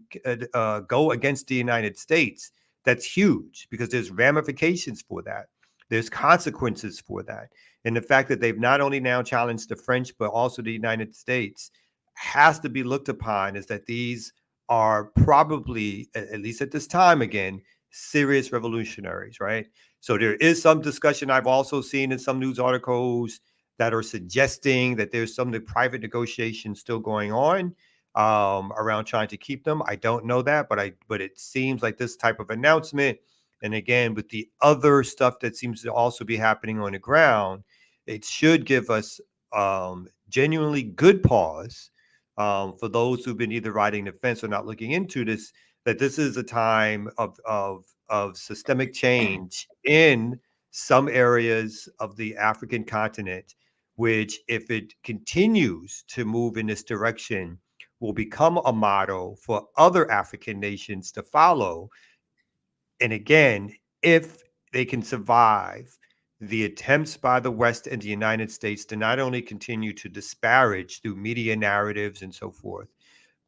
go against the United States, that's huge because there's ramifications for that. There's consequences for that. And the fact that they've not only now challenged the French, but also the United States has to be looked upon as that these are probably, at least at this time again, serious revolutionaries, right? So there is some discussion I've also seen in some news articles that are suggesting that there's some private negotiations still going on around trying to keep them. I don't know that, but it seems like this type of announcement, and again, with the other stuff that seems to also be happening on the ground, it should give us genuinely good pause for those who've been either riding the fence or not looking into this, that this is a time of systemic change in some areas of the African continent, which, if it continues to move in this direction, will become a model for other African nations to follow. And again, if they can survive the attempts by the West and the United States to not only continue to disparage through media narratives and so forth,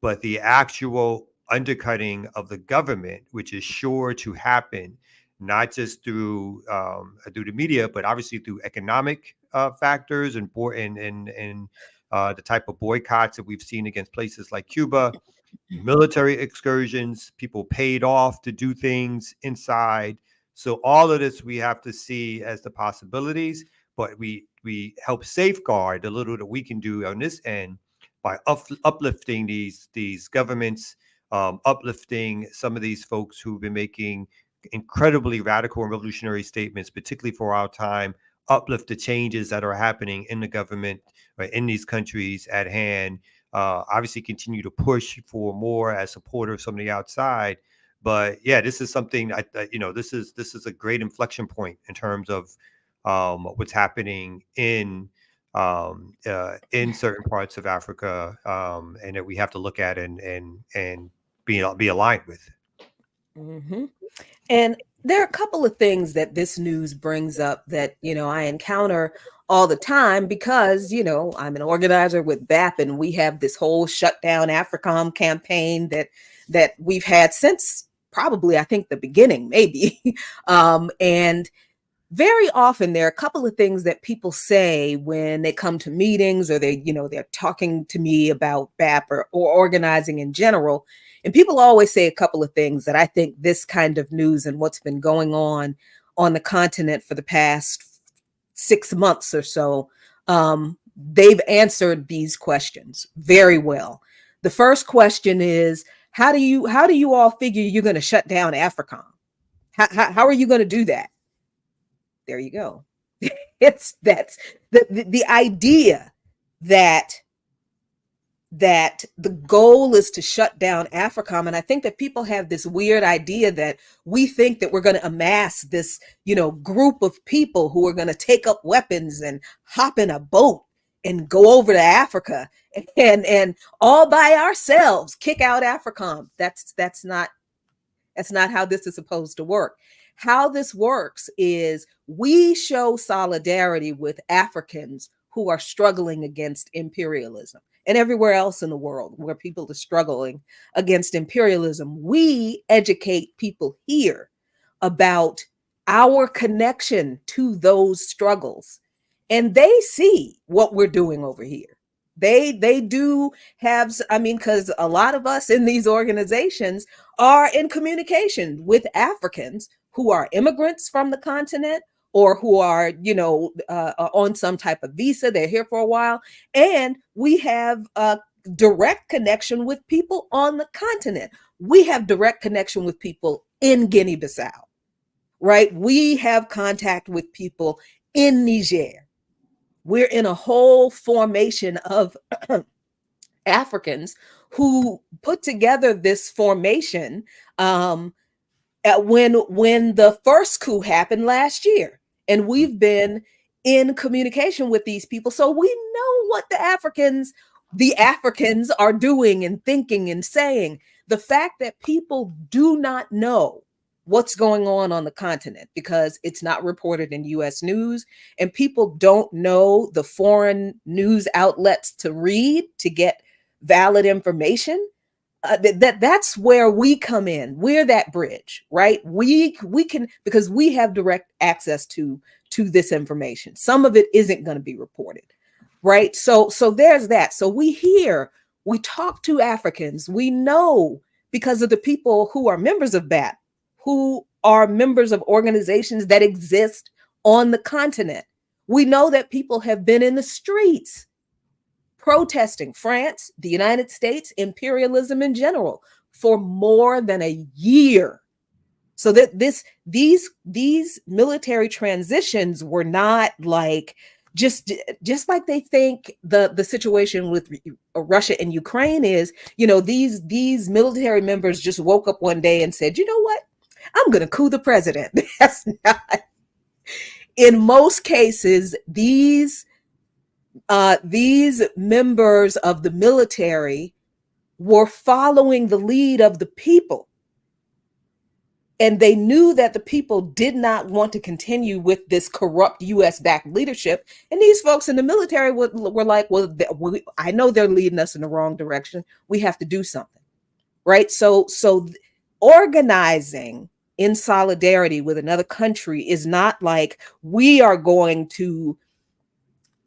but the actual undercutting of the government, which is sure to happen, not just through the media, but obviously through economic factors and the type of boycotts that we've seen against places like Cuba, military excursions, people paid off to do things inside. So all of this we have to see as the possibilities, but we help safeguard the little that we can do on this end by uplifting these governments, uplifting some of these folks who've been making incredibly radical and revolutionary statements, particularly for our time, uplift the changes that are happening in the government, right, in these countries at hand, obviously continue to push for more as supporters from the outside. But yeah, this is something this is a great inflection point in terms of what's happening in certain parts of Africa, and that we have to look at and be aligned with. Mm-hmm. And there are a couple of things that this news brings up that, I encounter all the time because, I'm an organizer with BAP, and we have this whole shutdown AFRICOM campaign that we've had since probably, I think, the beginning, maybe. And very often there are a couple of things that people say when they come to meetings, or they're talking to me about BAP or organizing in general. And people always say a couple of things that I think this kind of news and what's been going on the continent for the past 6 months or so, they've answered these questions very well. The first question is, how do you all figure you're going to shut down AFRICOM? How are you going to do that? There you go. That's the idea that the goal is to shut down AFRICOM. And I think that people have this weird idea that we think that we're going to amass this, group of people who are going to take up weapons and hop in a boat and go over to Africa and all by ourselves kick out AFRICOM. That's not how this is supposed to work. How this works is we show solidarity with Africans who are struggling against imperialism, and everywhere else in the world where people are struggling against imperialism. We educate people here about our connection to those struggles, and they see what we're doing over here. They do have, because a lot of us in these organizations are in communication with Africans who are immigrants from the continent, or who are, on some type of visa. They're here for a while. And we have a direct connection with people on the continent. We have direct connection with people in Guinea-Bissau, right? We have contact with people in Niger. We're in a whole formation of Africans who put together this formation when the first coup happened last year. And we've been in communication with these people. So we know what the Africans are doing and thinking and saying. The fact that people do not know what's going on the continent because it's not reported in US news, and people don't know the foreign news outlets to read to get valid information, that's where we come in. We're that bridge, right? We can, because we have direct access to this information. Some of it isn't going to be reported, right? So there's that. So we talk to Africans. We know, because of the people who are members of BAP, who are members of organizations that exist on the continent. We know that people have been in the streets protesting France, the United States, imperialism in general for more than a year. So that these military transitions were not like just like they think the situation with Russia and Ukraine is. These military members just woke up one day and said, you know what? I'm going to coup the president. That's not. In most cases, these members of the military were following the lead of the people. And they knew that the people did not want to continue with this corrupt US-backed leadership. And these folks in the military were like, well, I know they're leading us in the wrong direction. We have to do something, right? So organizing in solidarity with another country is not like we are going to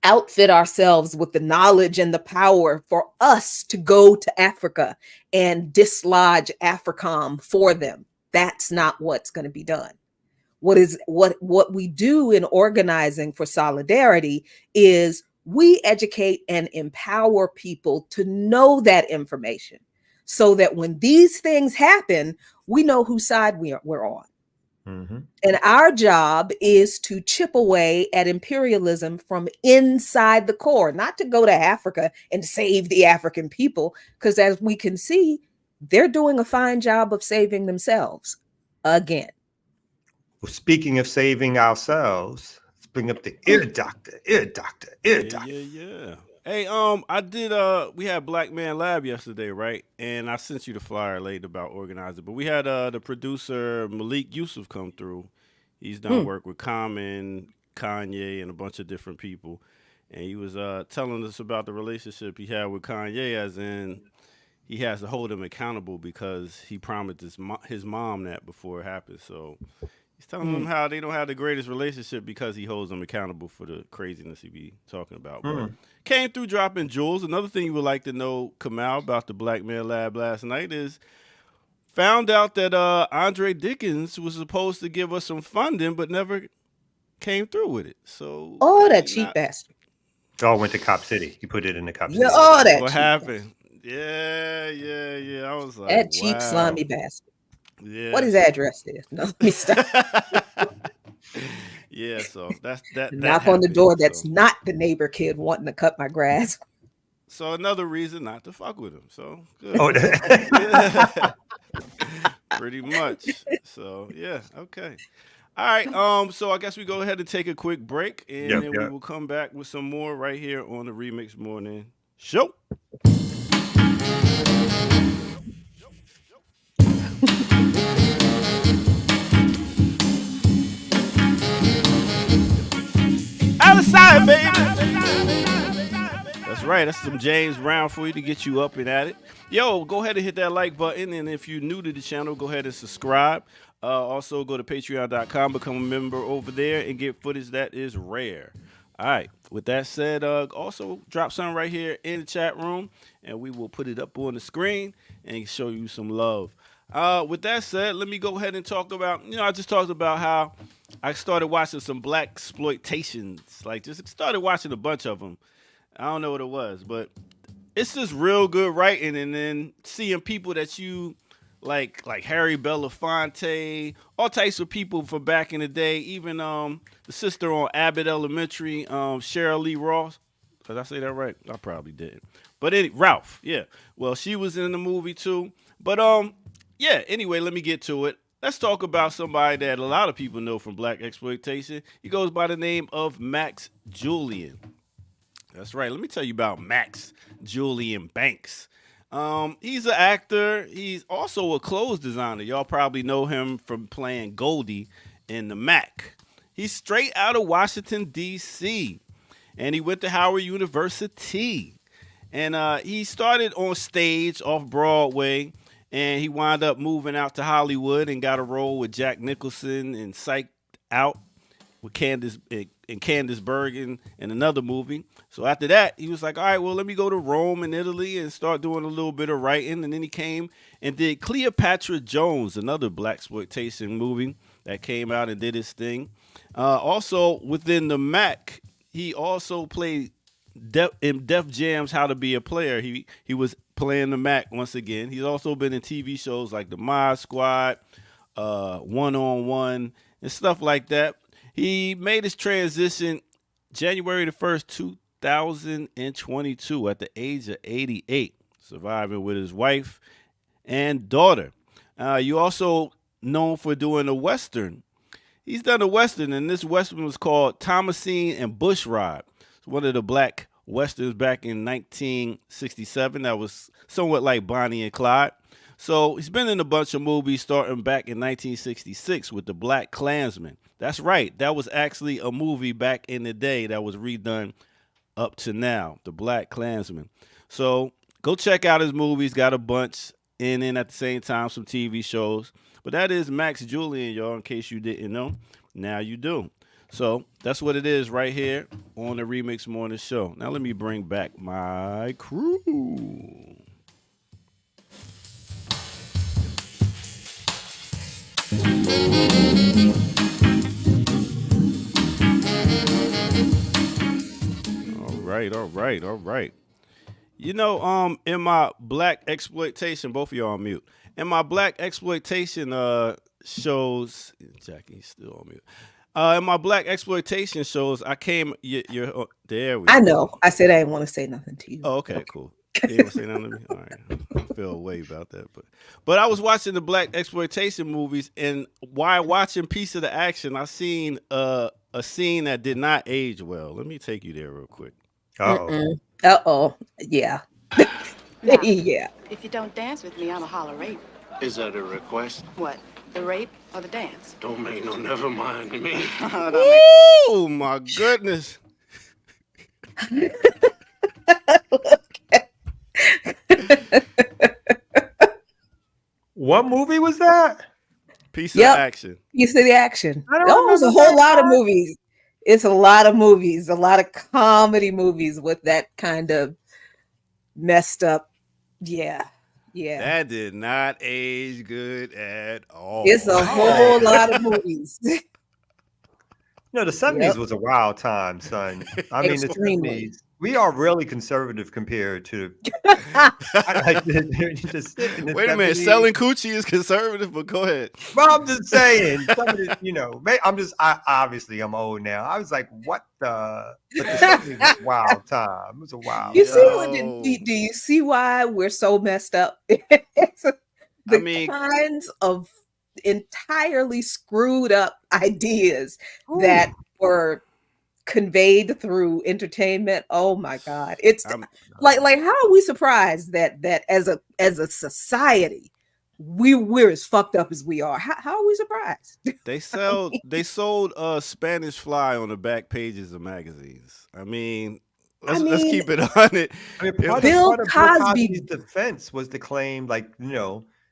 outfit ourselves with the knowledge and the power for us to go to Africa and dislodge AFRICOM for them. That's not what's going to be done. What we do in organizing for solidarity is we educate and empower people to know that information so that when these things happen, we know whose side we're on. And our job is to chip away at imperialism from inside the core, not to go to Africa and save the African people, because as we can see, they're doing a fine job of saving themselves again. Well, speaking of saving ourselves, let's bring up the ear doctor. Yeah. Hey, I did we had Black Man Lab yesterday, right? And I sent you the flyer late about organizing. But we had the producer Malik Yusuf come through. He's done work with Common, Kanye, and a bunch of different people. And he was telling us about the relationship he had with Kanye, as in he has to hold him accountable because he promised his mom that before it happened. So he's telling them how they don't have the greatest relationship because he holds them accountable for the craziness he be talking about. But came through dropping jewels. Another thing you would like to know, Kamal, about the Black Man Lab last night is found out that Andre Dickens was supposed to give us some funding, but never came through with it. So That cheap bastard. It all went to Cop City. He put it in the Cop City. That what cheap happened? Yeah. I was like, that cheap slimy bastard. Yeah. What his address is? No, let me stop. Yeah, so that's that. Knock on the door. That's not the neighbor kid wanting to cut my grass. So another reason not to fuck with him. So good. Oh, Pretty much. So yeah, okay. All right. So I guess we go ahead and take a quick break, and then we will come back with some more right here on the Remix Morning Show. Outside, baby. That's right. That's some James Brown for you to get you up and at it. Yo, go ahead and hit that like button. And if you're new to the channel, go ahead and subscribe. Also, go to patreon.com, become a member over there, and get footage that is rare. All right. With that said, also drop something right here in the chat room, and we will put it up on the screen and show you some love. With that said, let me go ahead and talk about, I just talked about how I started watching some black exploitations, like just started watching a bunch of them. I don't know what it was, but it's just real good writing, and then seeing people that you like Harry Belafonte, all types of people from back in the day, even the sister on Abbott Elementary, Cheryl Lee Ross. Did I say that right? I probably didn't. But Ralph, yeah. Well, she was in the movie too. But yeah, anyway, let me get to it. Let's talk about somebody that a lot of people know from black exploitation. He goes by the name of Max Julien. That's right. Let me tell you about Max Julien Banks. He's an actor. He's also a clothes designer. Y'all probably know him from playing Goldie in The Mac. He's straight out of Washington, D.C., and he went to Howard University. And he started on stage off Broadway, and he wound up moving out to Hollywood and got a role with Jack Nicholson in Psyched Out with Candice Bergen in another movie. So after that, he was like, all right, well, let me go to Rome and Italy and start doing a little bit of writing. And then he came and did Cleopatra Jones, another blaxploitation movie that came out and did his thing. Also, within the Mac, he also played in Def Jam's How to Be a Player. He was playing the Mac once again. He's also been in TV shows like The Mod Squad, One on One, and stuff like that. He made his transition January the 1st, 2022 at the age of 88, surviving with his wife and daughter. You also known for doing a Western. He's done a Western, and this Western was called Thomasine and Bushrod. It's one of the black Westerns back in 1967 that was somewhat like Bonnie and Clyde. So he's been in a bunch of movies starting back in 1966 with The Black Klansman. That's right. That was actually a movie back in the day that was redone up to now, The Black Klansman. So go check out his movies. Got a bunch, and then at the same time some TV shows. But that is Max Julien, y'all, in case you didn't know. Now you do. So that's what it is right here on the Remix Morning Show. Now let me bring back my crew. All right. You know, in my black exploitation, both of y'all on mute. in my black exploitation shows, Jackie's still on mute. In my black exploitation shows, I came. You're there. I know. I said I didn't want to say nothing to you. Oh, okay, cool. You didn't want to say nothing to me. All right, I feel a way about that, but I was watching the black exploitation movies, and while watching Piece of the Action, I seen a scene that did not age well. Let me take you there real quick. Yeah. Now, Yeah. if you don't dance with me, I'ma holler rape. Is that a request? What? The rape or the dance? Don't make no never mind to me. Oh my goodness! What movie was that? Piece of Action. You see the action. I don't Oh, it's a remember whole that lot of part. movies. It's a lot of movies, a lot of comedy movies with that kind of messed up. Yeah. That did not age good at all. It's a whole lot of movies. No, the 70s was a wild time, son. I mean, the Extremely. 70s. We are really conservative compared to. Just in the Wait a minute, 70s. selling coochie is conservative, but go ahead. Well, I'm just saying. Some of the, obviously I'm old now. I was like, what the? But the 70s was a wild time. It was a wild. You see Yo. do you see why we're so messed up? The kinds of entirely screwed up ideas that were conveyed through entertainment. Oh my God. It's like how are we surprised that as a society we're as fucked up as we are? How are we surprised? They sold Spanish Fly on the back pages of magazines. I mean, let's keep it on it. I mean, part of Bill Cosby's defense was to claim, like,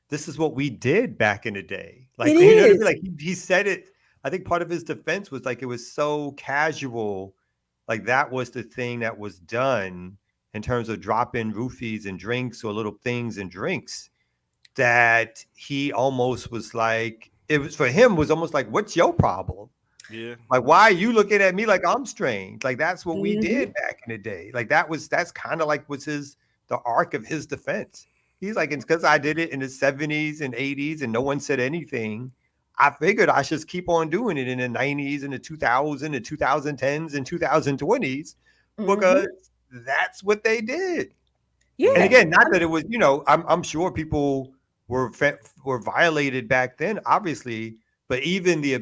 this is what we did back in the day. Like, what I mean? Like he said it. I think part of his defense was like it was so casual, like that was the thing that was done in terms of drop-in roofies and drinks or little things and drinks, that he almost was like, it was for him was almost like, what's your problem? Yeah. Like, why are you looking at me like I'm strange? Like that's what we did back in the day. Like that's kind of like was the arc of his defense. He's like, it's because I did it in the 70s and 80s and no one said anything. I figured I should keep on doing it in the 90s and the 2000s and 2010s and 2020s because that's what they did. Yeah. And again, not that it was, I'm sure people were violated back then, obviously, but even the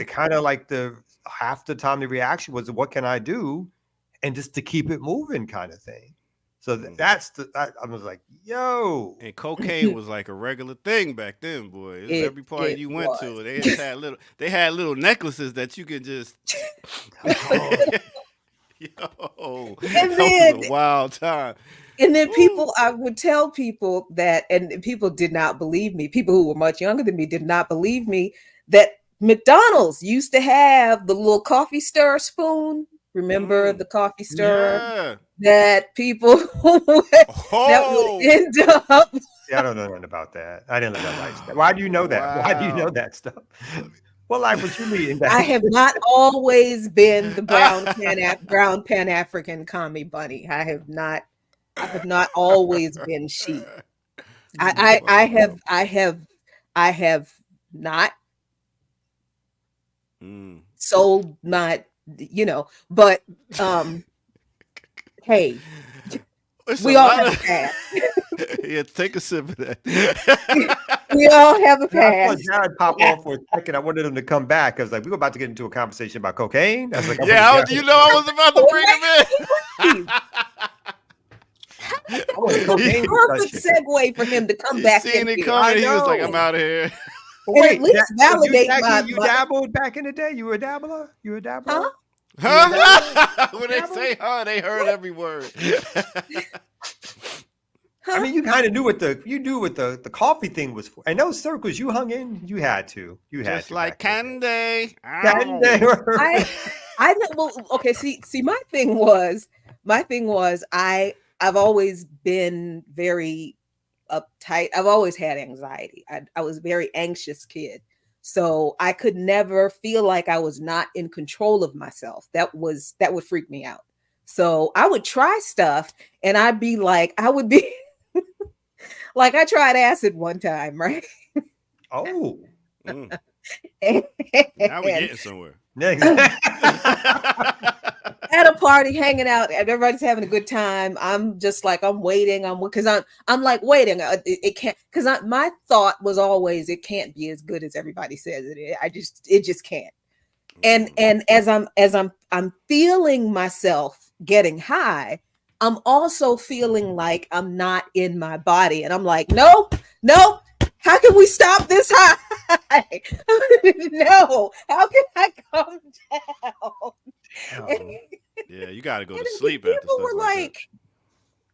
kind of like the half the time the reaction was, what can I do? And just to keep it moving kind of thing. So I was like, yo. And cocaine was like a regular thing back then, boy. It was every party you went to. They had little necklaces that you could just. Yo, that was a wild time. And then I would tell people that, and people did not believe me. People who were much younger than me did not believe me that McDonald's used to have the little coffee stir spoon. Remember the coffee stir? Yeah. That people that would end up. Yeah, I don't know nothing about that. I didn't live that lifestyle. Why do you know that? Wow. Why do you know that stuff? What life would you mean? I have not always been the brown Pan African commie bunny. I have not always been she. I have not sold, not, but hey, we all have a past. Yeah, take a sip of that. We all have a past. I saw Jared pop on for a second. I wanted him to come back. I was like, we were about to get into a conversation about cocaine. I was like, I was about to bring him in. Perfect segue for him to come back. He was like, I'm out of here. Wait, at least validate you dabbled back in the day? You were a dabbler? Huh? When they say they heard every word. I mean, you kind of knew what the coffee thing was for. And those circles you hung in, you had to. Just like candy. I know. Well, okay. See, my thing was I've always been very uptight. I've always had anxiety. I was a very anxious kid. So I could never feel like I was not in control of myself. That would freak me out. So I would try stuff and I would be Like I tried acid one time, right? Oh, Mm. And Now we're getting somewhere. yeah, exactly. at a party, hanging out, and everybody's having a good time. I'm just like, I'm waiting. I'm like waiting. It can't, because my thought was always, it can't be as good as everybody says it is. It just can't. And as I'm feeling myself getting high, I'm also feeling like I'm not in my body, and I'm like, no. How can we stop this high? No. How can I come down? Yeah, you got to go to And sleep after people stuff were like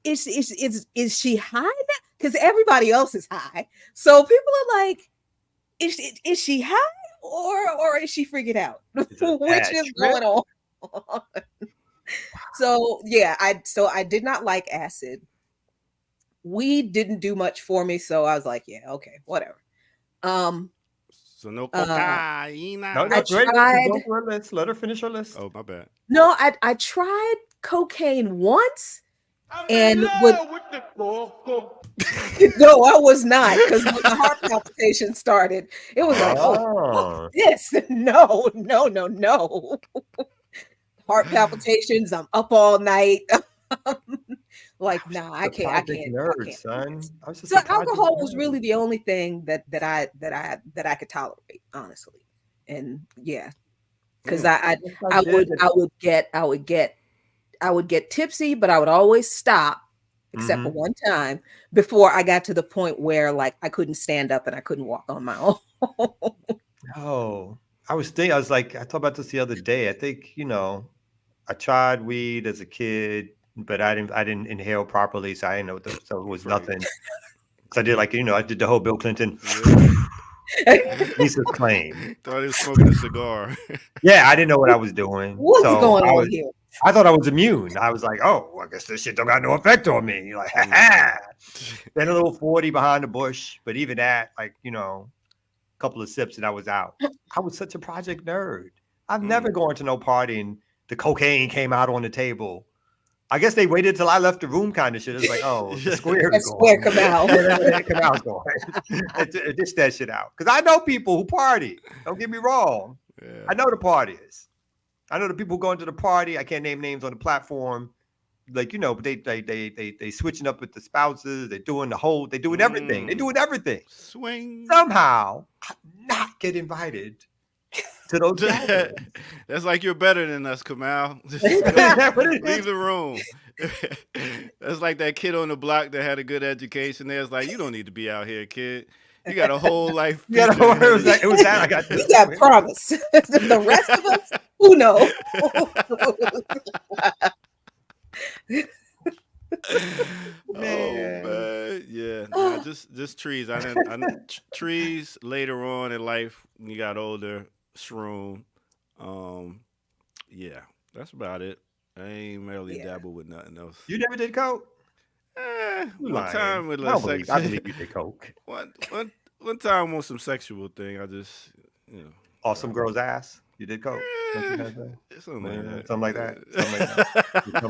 is she high now? Because everybody else is high. So people are like, is she high or is she freaking out? Which is going on? So yeah, I did not like acid. Weed didn't do much for me, so I was like, yeah, okay, whatever. So no cocaine. No, I tried. Go for her list. Let her finish her list. Oh, my bad. No, I tried cocaine once, and with no, I was not, because when the heart palpitation started, it was like, oh, this, no. Heart palpitations. I'm up all night. Like, nah, I can't. Nerd, son. So alcohol was really the only thing that I could tolerate, honestly. And yeah, because I would get tipsy, but I would always stop, except for one time, before I got to the point where like I couldn't stand up and I couldn't walk on my own. Oh, I thought about this the other day. I think, I tried weed as a kid, but I didn't inhale properly, so I didn't know so it was nothing. So I did I did the whole Bill Clinton Lisa's claim. Thought he was smoking a cigar. Yeah, I didn't know what I was doing. What's going on here? I thought I was immune. I was like, oh, I guess this shit don't got no effect on me. Like, ha. Then a little 40 behind the bush, but even that, a couple of sips and I was out. I was such a project nerd. I've never gone to no party and the cocaine came out on the table. I guess they waited till I left the room, kind of shit. It's like, oh, the square is square come out. Come out, going. Dish that shit out. Because I know people who party. Don't get me wrong. Yeah. I know the parties. I know the people who go into the party. I can't name names on the platform. But they switching up with the spouses. They're doing everything. They're doing everything. Swing. Somehow, I not get invited to those gatherings. That's like you're better than us, Kamal. Just leave the room. That's like that kid on the block that had a good education. There's like, you don't need to be out here, kid. You got a whole life. It was that I got. You got promise. The rest of us, who knows? Man. Yeah. Nah, just trees. I know trees later on in life when you got older. Shroom. Yeah, that's about it. I ain't really dabbled with nothing else. You never did coke? One time with I believe you did coke. One time on some sexual thing. I just, off some girl's ass. You did coke. Something like that. Something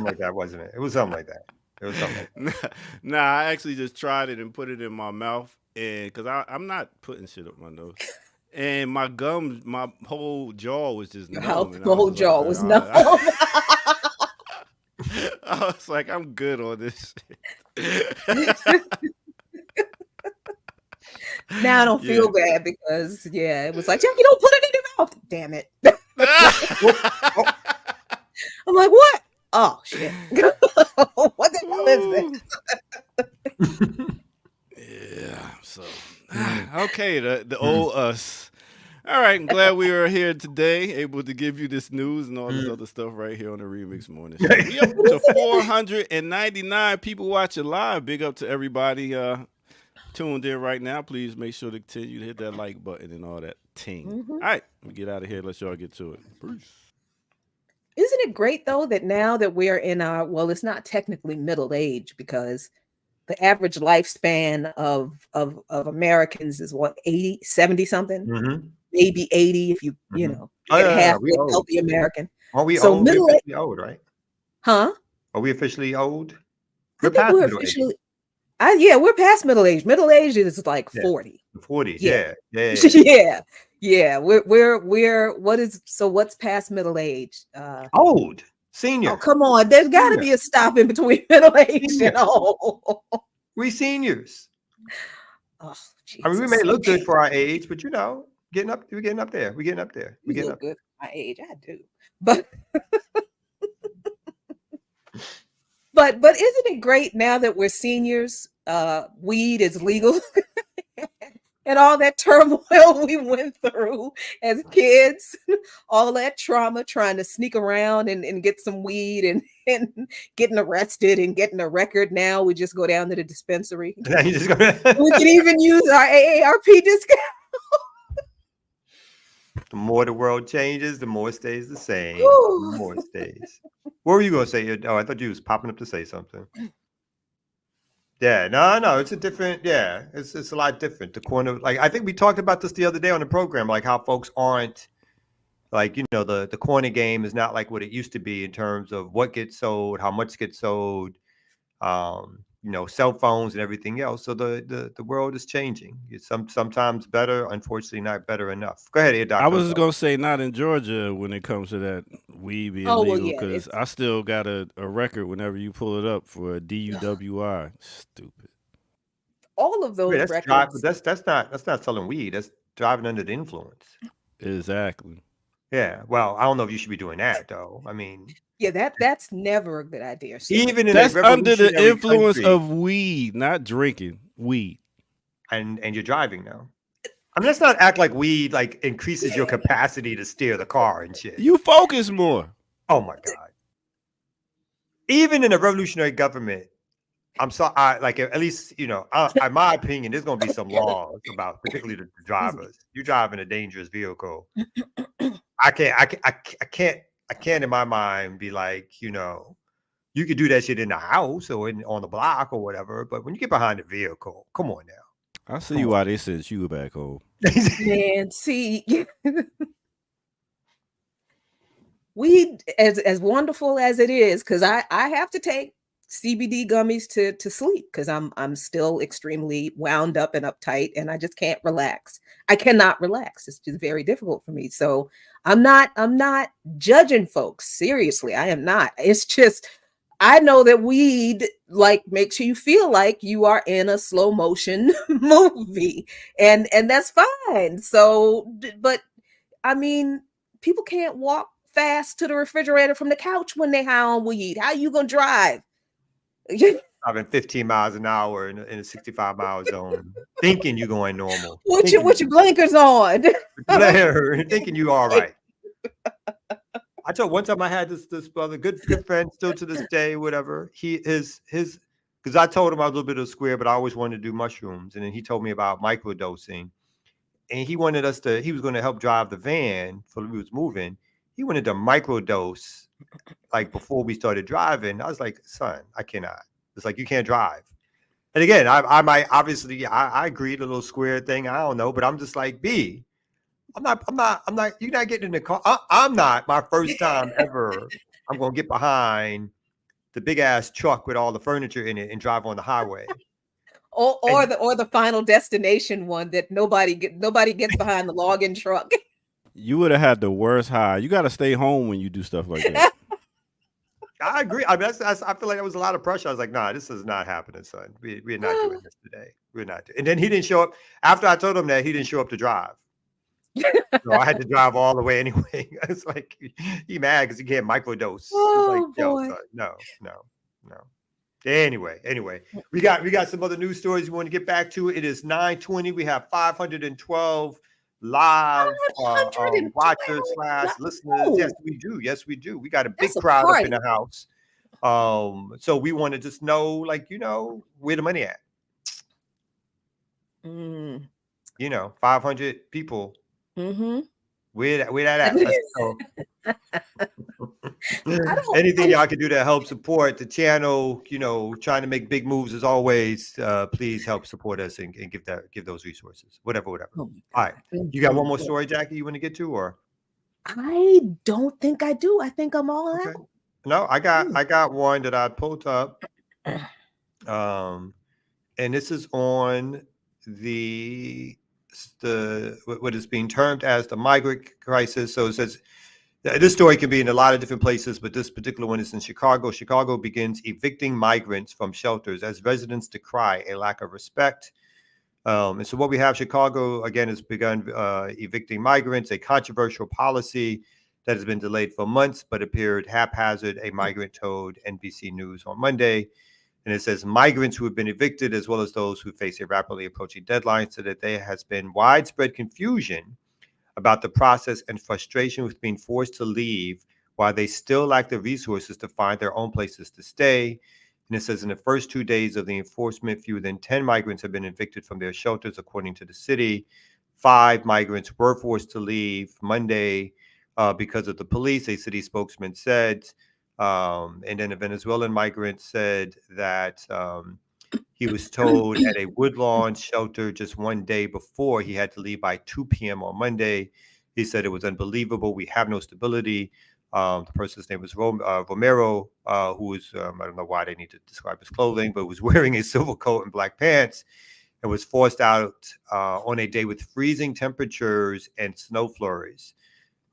like that, wasn't it? It was something like that. Nah, I actually just tried it and put it in my mouth, and because I'm not putting shit up my nose. And my gums, my whole jaw was just numb. The whole jaw was numb. I was like, I'm good on this shit. Now I don't feel bad because, it was like, Jackie, don't put it in your mouth. Damn it. I'm like, what? Oh, shit. What the hell is this? Yeah, so... Okay, the old us. All right, I'm glad we are here today, able to give you this news and all this other stuff right here on the Remix Morning Show. We up to 499 people watching live. Big up to everybody tuned in right now. Please make sure to continue to hit that like button and all that ting. All right, we get out of here. Let's y'all get to it. Peace. Isn't it great, though, that now that we're in it's not technically middle age because the average lifespan of Americans is what, 80, 70 something, maybe 80 if you half a healthy American. Are we so old? We're officially old, right? Huh? Are we officially old? I think we're officially. Yeah, we're past middle age. Middle age is like Yeah. 40. The 40s. Yeah. Yeah. Yeah. We're what's past middle age? Old. Senior. Oh, come on. There's got to Senior. be a stop in between middle age Senior. and old. We seniors. Oh, I mean, we Jesus. may look good for our age, but we're getting up there. We're getting up there. You look good for my age. I do. But but isn't it great now that we're seniors? Weed is legal. And all that turmoil we went through as kids, all that trauma trying to sneak around and get some weed and getting arrested and getting a record. Now we just go down to the dispensary. Now you just go. We can even use our AARP discount. The more the world changes, the more it stays the same. Ooh. The more it stays. What were you going to say? Oh, I thought you was popping up to say something. Yeah, no, it's a different. Yeah, it's a lot different. The corner, like I think we talked about this the other day on the program, like how folks aren't like the corner game is not like what it used to be in terms of what gets sold, how much gets sold, cell phones and everything else. So the world is changing. It's sometimes better, unfortunately, not better enough. Go ahead, Doc. I was just gonna say not in Georgia when it comes to that weed being legal because I still got a record whenever you pull it up for a DUWI. Stupid. All of those records. That's not selling weed. That's driving under the influence. Exactly. Yeah. Well, I don't know if you should be doing that though. I mean. Yeah, that's never a good idea. Even in that's under the influence country, of weed, not drinking weed. And you're driving now. I mean, let's not act like weed like increases your capacity to steer the car and shit. You focus more. Oh my God. Even in a revolutionary government, I'm sorry, at least, in my opinion, there's gonna be some laws about particularly the drivers. You're driving a dangerous vehicle. I can't in my mind be like, you could do that shit in the house or on the block or whatever. But when you get behind the vehicle, come on now. I see why they sent you back home. Man, see, weed, as wonderful as it is, because I have to take CBD gummies to sleep because I'm still extremely wound up and uptight and I just can't relax. I cannot relax. It's just very difficult for me. So I'm not judging folks. Seriously, I am not. It's just I know that weed makes you feel like you are in a slow motion movie, and that's fine. So, but I mean, people can't walk fast to the refrigerator from the couch when they high on weed. How you gonna drive? Driving 15 miles an hour in a 65-mile zone, thinking you're going normal. With your blinkers on. Thinking you all right. I told one time I had this brother, good friend, still to this day, whatever. Because I told him I was a little bit of a square, but I always wanted to do mushrooms. And then he told me about microdosing. And he wanted he was going to help drive the van so we was moving. He wanted to microdose before we started driving. I was like, son, I cannot. It's like, you can't drive. And again, I might, obviously, I agreed a little square thing. I don't know, but I'm just like, I'm not, you're not getting in the car. I'm not my first time ever. I'm going to get behind the big ass truck with all the furniture in it and drive on the highway. Or the Final Destination one that nobody gets behind the login truck. You would have had the worst high. You got to stay home when you do stuff like that. I agree. I mean, I feel like that was a lot of pressure. I was like, nah, this is not happening, son. We're not doing this today. We're not. And then he didn't show up. After I told him that, he didn't show up to drive. So I had to drive all the way anyway. It's like, he mad because he can't microdose. Oh, it's like, yo, son, no. Anyway, we got some other news stories we want to get back to. It is 9:20. We have 512 live watchers / listeners. Yes, we do. We got a big crowd up in the house. So we want to just know, where the money at. 500 people. Mm-hmm. Where that at? Anything y'all can do to help support the channel, trying to make big moves as always, please help support us and give those resources. Whatever. All right. You got one more story, Jackie, you want to get to, or? I don't think I do. I think I'm all out. No, I got one that I pulled up. and this is on what is being termed as the migrant crisis. So it says this story can be in a lot of different places, but this particular one is in Chicago. Chicago begins evicting migrants from shelters as residents decry a lack of respect. And so what we have, Chicago, again, has begun evicting migrants, a controversial policy that has been delayed for months, but appeared haphazard, a migrant told NBC News on Monday. And it says migrants who have been evicted, as well as those who face a rapidly approaching deadline, so that there has been widespread confusion about the process and frustration with being forced to leave while they still lack the resources to find their own places to stay. And it says in the first 2 days of the enforcement, fewer than 10 migrants have been evicted from their shelters, according to the city. 5 migrants were forced to leave Monday because of the police, a city spokesman said. And then a Venezuelan migrant said that he was told at a Woodlawn shelter just one day before he had to leave by 2 p.m. on Monday. He said it was unbelievable. We have no stability. The person's name was Romero, who was, I don't know why they need to describe his clothing, but was wearing a silver coat and black pants and was forced out on a day with freezing temperatures and snow flurries.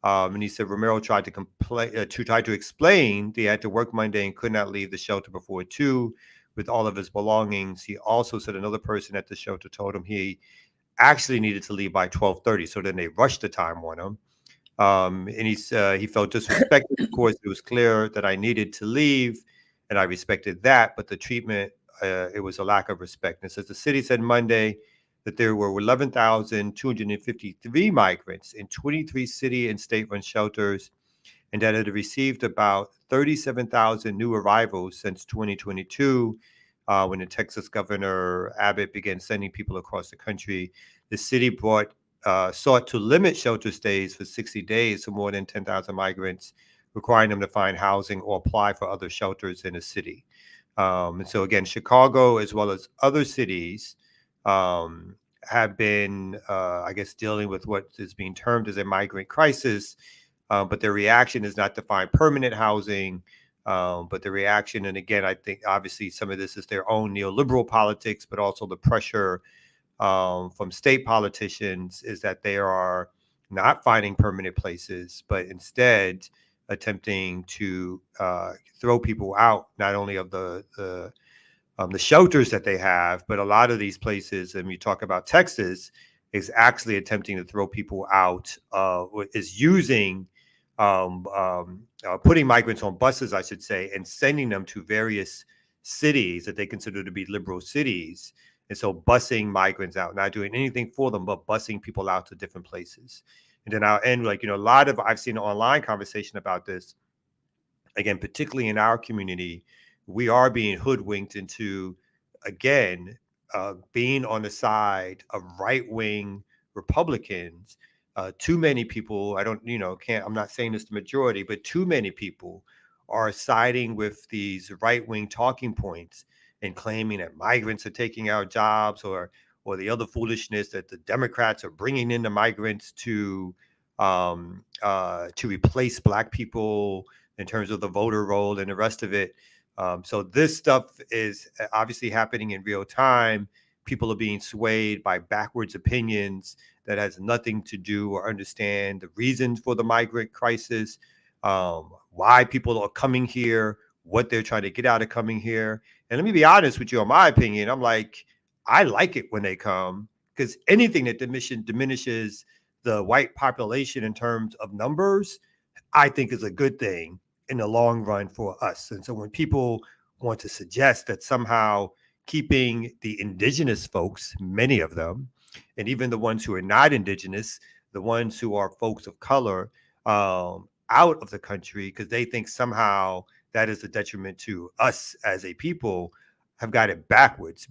And he said Romero tried to explain that he had to work Monday and could not leave the shelter before 2 with all of his belongings. He also said another person at the shelter told him he actually needed to leave by 12:30. So then they rushed the time on him. And he felt disrespected. Of course, it was clear that I needed to leave, and I respected that. But the treatment, it was a lack of respect. And it says the city said Monday that there were 11,253 migrants in 23 city and state-run shelters, and that it had received about 37,000 new arrivals since 2022, when the Texas Governor Abbott began sending people across the country. The city sought to limit shelter stays for 60 days to more than 10,000 migrants, requiring them to find housing or apply for other shelters in the city. And so again, Chicago, as well as other cities, have been, I guess, dealing with what is being termed as a migrant crisis. But their reaction is not to find permanent housing, but the reaction, and again, I think obviously some of this is their own neoliberal politics, but also the pressure from state politicians is that they are not finding permanent places, but instead attempting to throw people out, not only of the shelters that they have, but a lot of these places, and we talk about Texas, is actually attempting to throw people out, is using putting migrants on buses, I should say, and sending them to various cities that they consider to be liberal cities. And so busing migrants out, not doing anything for them, but busing people out to different places. And then I'll end, like, a lot of, I've seen an online conversation about this. Again, particularly in our community, we are being hoodwinked into, again, being on the side of right-wing Republicans. Too many people, I'm not saying it's the majority, but too many people are siding with these right-wing talking points and claiming that migrants are taking our jobs, or the other foolishness that the Democrats are bringing in the migrants to replace Black people in terms of the voter roll and the rest of it. So this stuff is obviously happening in real time. People are being swayed by backwards opinions that has nothing to do or understand the reasons for the migrant crisis, why people are coming here, what they're trying to get out of coming here. And let me be honest with you, in my opinion, I like it when they come, because anything that diminishes the white population in terms of numbers, I think is a good thing in the long run for us. And so when people want to suggest that somehow keeping the indigenous folks, many of them, and even the ones who are not indigenous, the ones who are folks of color, out of the country, because they think somehow that is a detriment to us as a people, have got it backwards.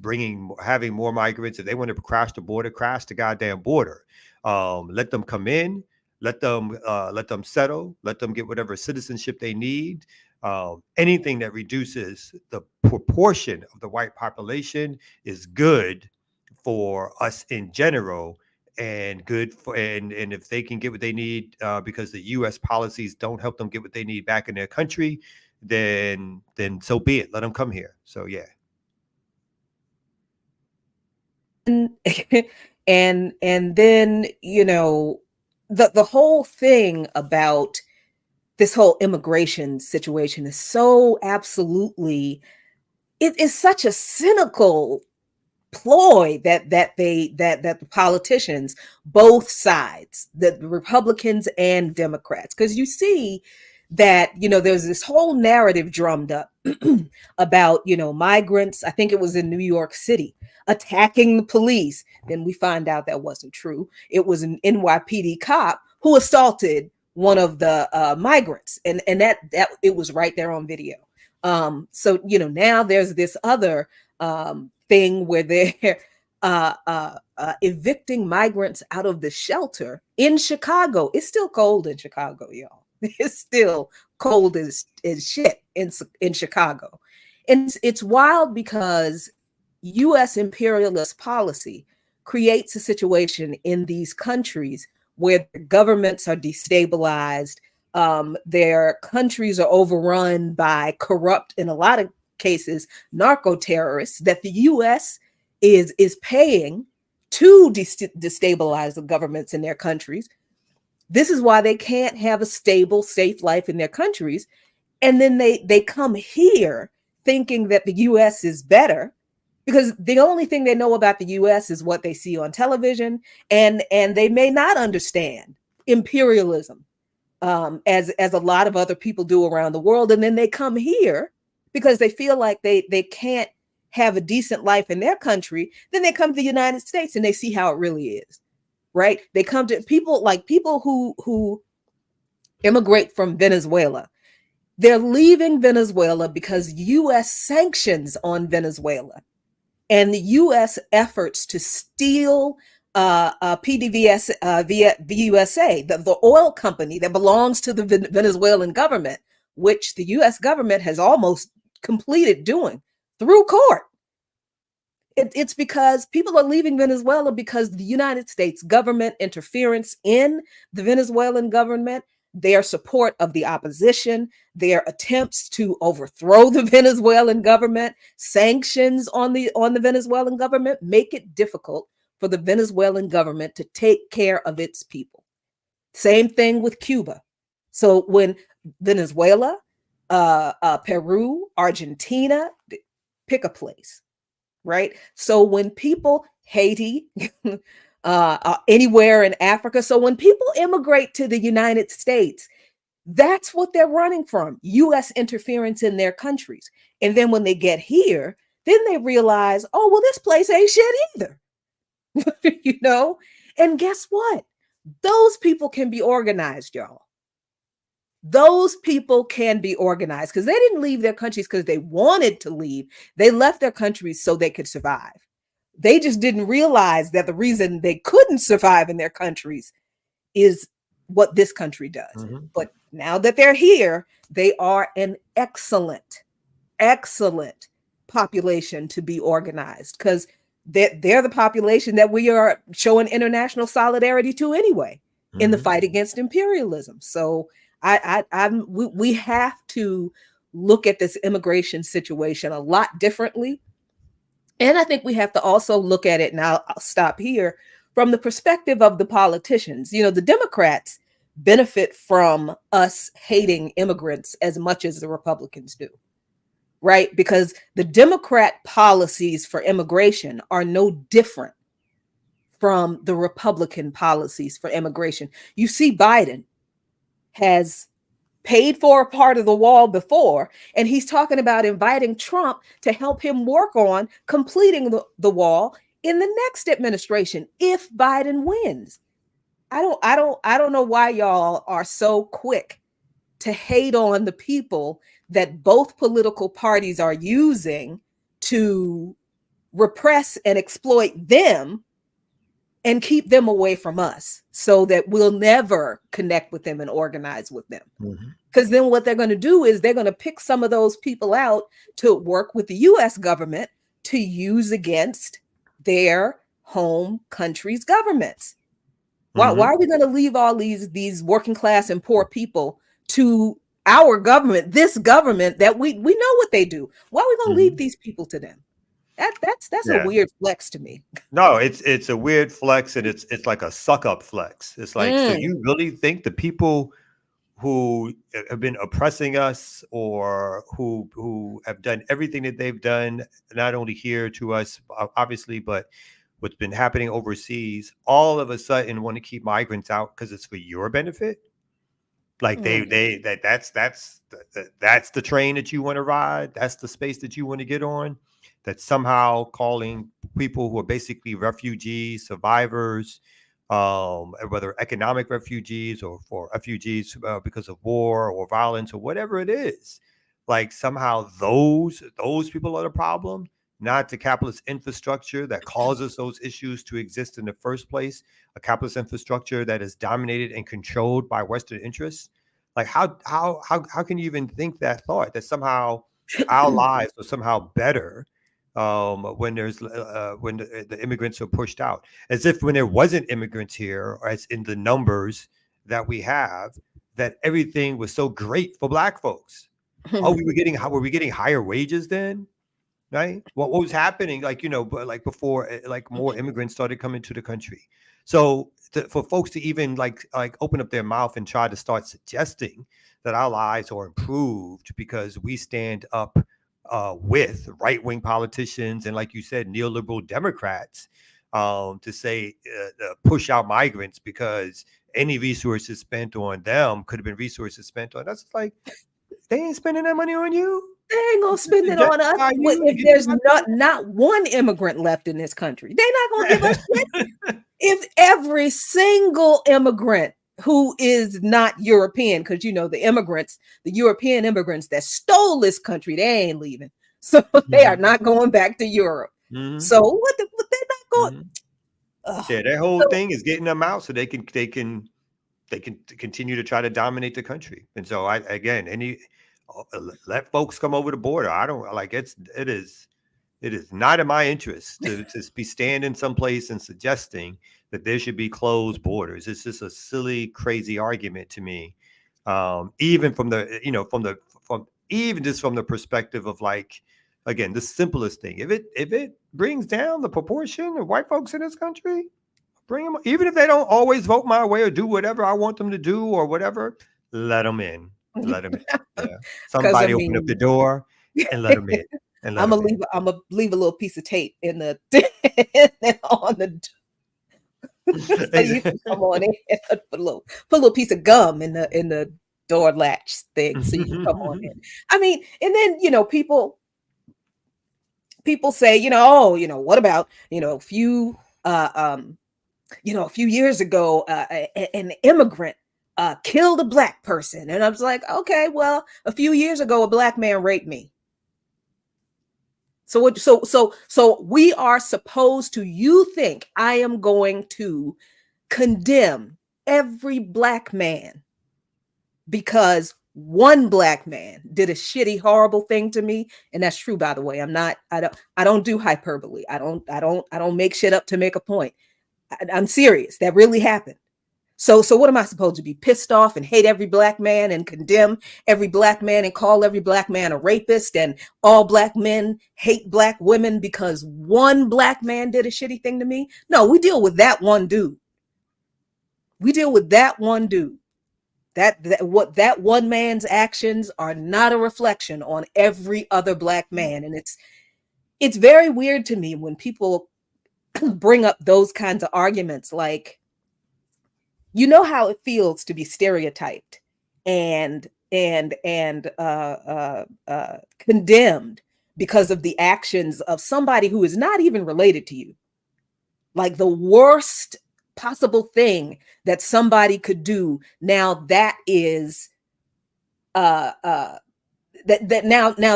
Having more migrants, if they want to crash the border, crash the goddamn border. Let them come in, let them settle, let them get whatever citizenship they need. Anything that reduces the proportion of the white population is good for us in general, and good for, and if they can get what they need, because the U.S. policies don't help them get what they need back in their country, then so be it. Let them come here. So yeah. and and then, you know, the whole thing about this whole immigration situation is so absolutely, it is such a cynical ploy that the politicians, both sides, the Republicans and Democrats, because you see that, you know, there's this whole narrative drummed up about, you know, migrants, I think it was in New York City, attacking the police. Then we find out that wasn't true. It was an NYPD cop who assaulted one of the migrants, and that it was right there on video. So, you know, now there's this other thing where they're evicting migrants out of the shelter in Chicago. It's still cold in Chicago, y'all. It's still cold as shit in Chicago. And it's wild because U.S. imperialist policy creates a situation in these countries where the governments are destabilized. Their countries are overrun by corrupt, in a lot of cases, narco terrorists that the U.S. is paying to destabilize the governments in their countries. This is why they can't have a stable, safe life in their countries. And then they come here thinking that the U.S. is better, because the only thing they know about the U.S. is what they see on television, and they may not understand imperialism as a lot of other people do around the world. And then they come here because they feel like they can't have a decent life in their country. Then they come to the United States and they see how it really is, right? They come to people who immigrate from Venezuela. They're leaving Venezuela because U.S. sanctions on Venezuela and the U.S. efforts to steal PDVSA, VUSA, the oil company that belongs to the Venezuelan government, which the U.S. government has almost completed doing through court. It's because people are leaving Venezuela because the United States government interference in the Venezuelan government, their support of the opposition, their attempts to overthrow the Venezuelan government, sanctions on the Venezuelan government make it difficult for the Venezuelan government to take care of its people. Same thing with Cuba. So when Venezuela, Peru, Argentina, pick a place, right? So when people, Haiti, anywhere in Africa, so when people immigrate to the United States, that's what they're running from, U.S. interference in their countries. And then when they get here, then they realize, oh, well, this place ain't shit either. You know? And guess what? Those people can be organized, y'all. Those people can be organized because they didn't leave their countries because they wanted to leave. They left their countries so they could survive. They just didn't realize that the reason they couldn't survive in their countries is what this country does. Mm-hmm. But now that they're here, they are an excellent population to be organized because they're the population that we are showing international solidarity to anyway, mm-hmm. in the fight against imperialism. So we have to look at this immigration situation a lot differently. And I think we have to also look at it, and I'll stop here, from the perspective of the politicians. You know, the Democrats benefit from us hating immigrants as much as the Republicans do, right? Because the Democrat policies for immigration are no different from the Republican policies for immigration. You see, Biden has paid for a part of the wall before, and he's talking about inviting Trump to help him work on completing the wall in the next administration if Biden wins. I don't know why y'all are so quick to hate on the people that both political parties are using to repress and exploit them and keep them away from us so that we'll never connect with them and organize with them. Because mm-hmm. then what they're going to do is they're going to pick some of those people out to work with the U.S. government to use against their home country's governments. Mm-hmm. Why are we going to leave all these working class and poor people to our government, this government that we know what they do? Why are we going to mm-hmm. leave these people to them? That's a Yeah. weird flex to me. No, it's a weird flex, and it's like a suck up flex. It's like, so Mm. you really think the people who have been oppressing us, or who have done everything that they've done, not only here to us, obviously, but what's been happening overseas, all of a sudden want to keep migrants out because it's for your benefit? Like that's the train that you want to ride. That's the space that you want to get on. That somehow calling people who are basically refugees, survivors, whether economic refugees or for refugees because of war or violence or whatever it is, like somehow those people are the problem, not the capitalist infrastructure that causes those issues to exist in the first place. A capitalist infrastructure that is dominated and controlled by Western interests. Like how can you even think that thought that somehow our lives are somehow better when there's when the immigrants are pushed out, as if when there wasn't immigrants here, or as in the numbers that we have, that everything was so great for Black folks. Oh, were we getting higher wages then? Right? What was happening? Like, but like before, like more immigrants started coming to the country. So for folks to even like open up their mouth and try to start suggesting that our lives are improved because we stand up with right-wing politicians and, like you said, neoliberal Democrats to say push out migrants because any resources spent on them could have been resources spent on us. It's like, they ain't spending that money on you. They ain't gonna spend it on us if there's not one immigrant left in this country. They're not gonna give us shit. If every single immigrant who is not European, because the European immigrants that stole this country, they ain't leaving. So they are not going back to Europe. Mhm. So what they're not going. Yeah, their whole thing is getting them out so they can continue to try to dominate the country. And so let folks come over the border. I don't like it is not in my interest to be standing someplace and suggesting that there should be closed borders. It's just a silly, crazy argument to me. Even from even just from the perspective of, like, again, the simplest thing. If it brings down the proportion of white folks in this country, bring them. Even if they don't always vote my way or do whatever I want them to do or whatever, let them in. Let them in. Yeah. Somebody open up the door and let them in. And I'm gonna leave a little piece of tape in the on the so you can come on in. Put a little piece of gum in the door latch thing so you can come on in. I mean, and then people say, what about a few years ago an immigrant killed a Black person, and I was like, okay, well, a few years ago a Black man raped me. So we are supposed to, you think I am going to condemn every Black man because one Black man did a shitty, horrible thing to me? And that's true, by the way. I don't do hyperbole. I don't make shit up to make a point. I'm serious. That really happened. So what am I supposed to be pissed off and hate every Black man and condemn every Black man and call every Black man a rapist and all Black men hate Black women because one Black man did a shitty thing to me? No, we deal with that one dude. That one man's actions are not a reflection on every other Black man. And it's very weird to me when people bring up those kinds of arguments, like, how it feels to be stereotyped and condemned because of the actions of somebody who is not even related to you. Like the worst possible thing that somebody could do. Now that is now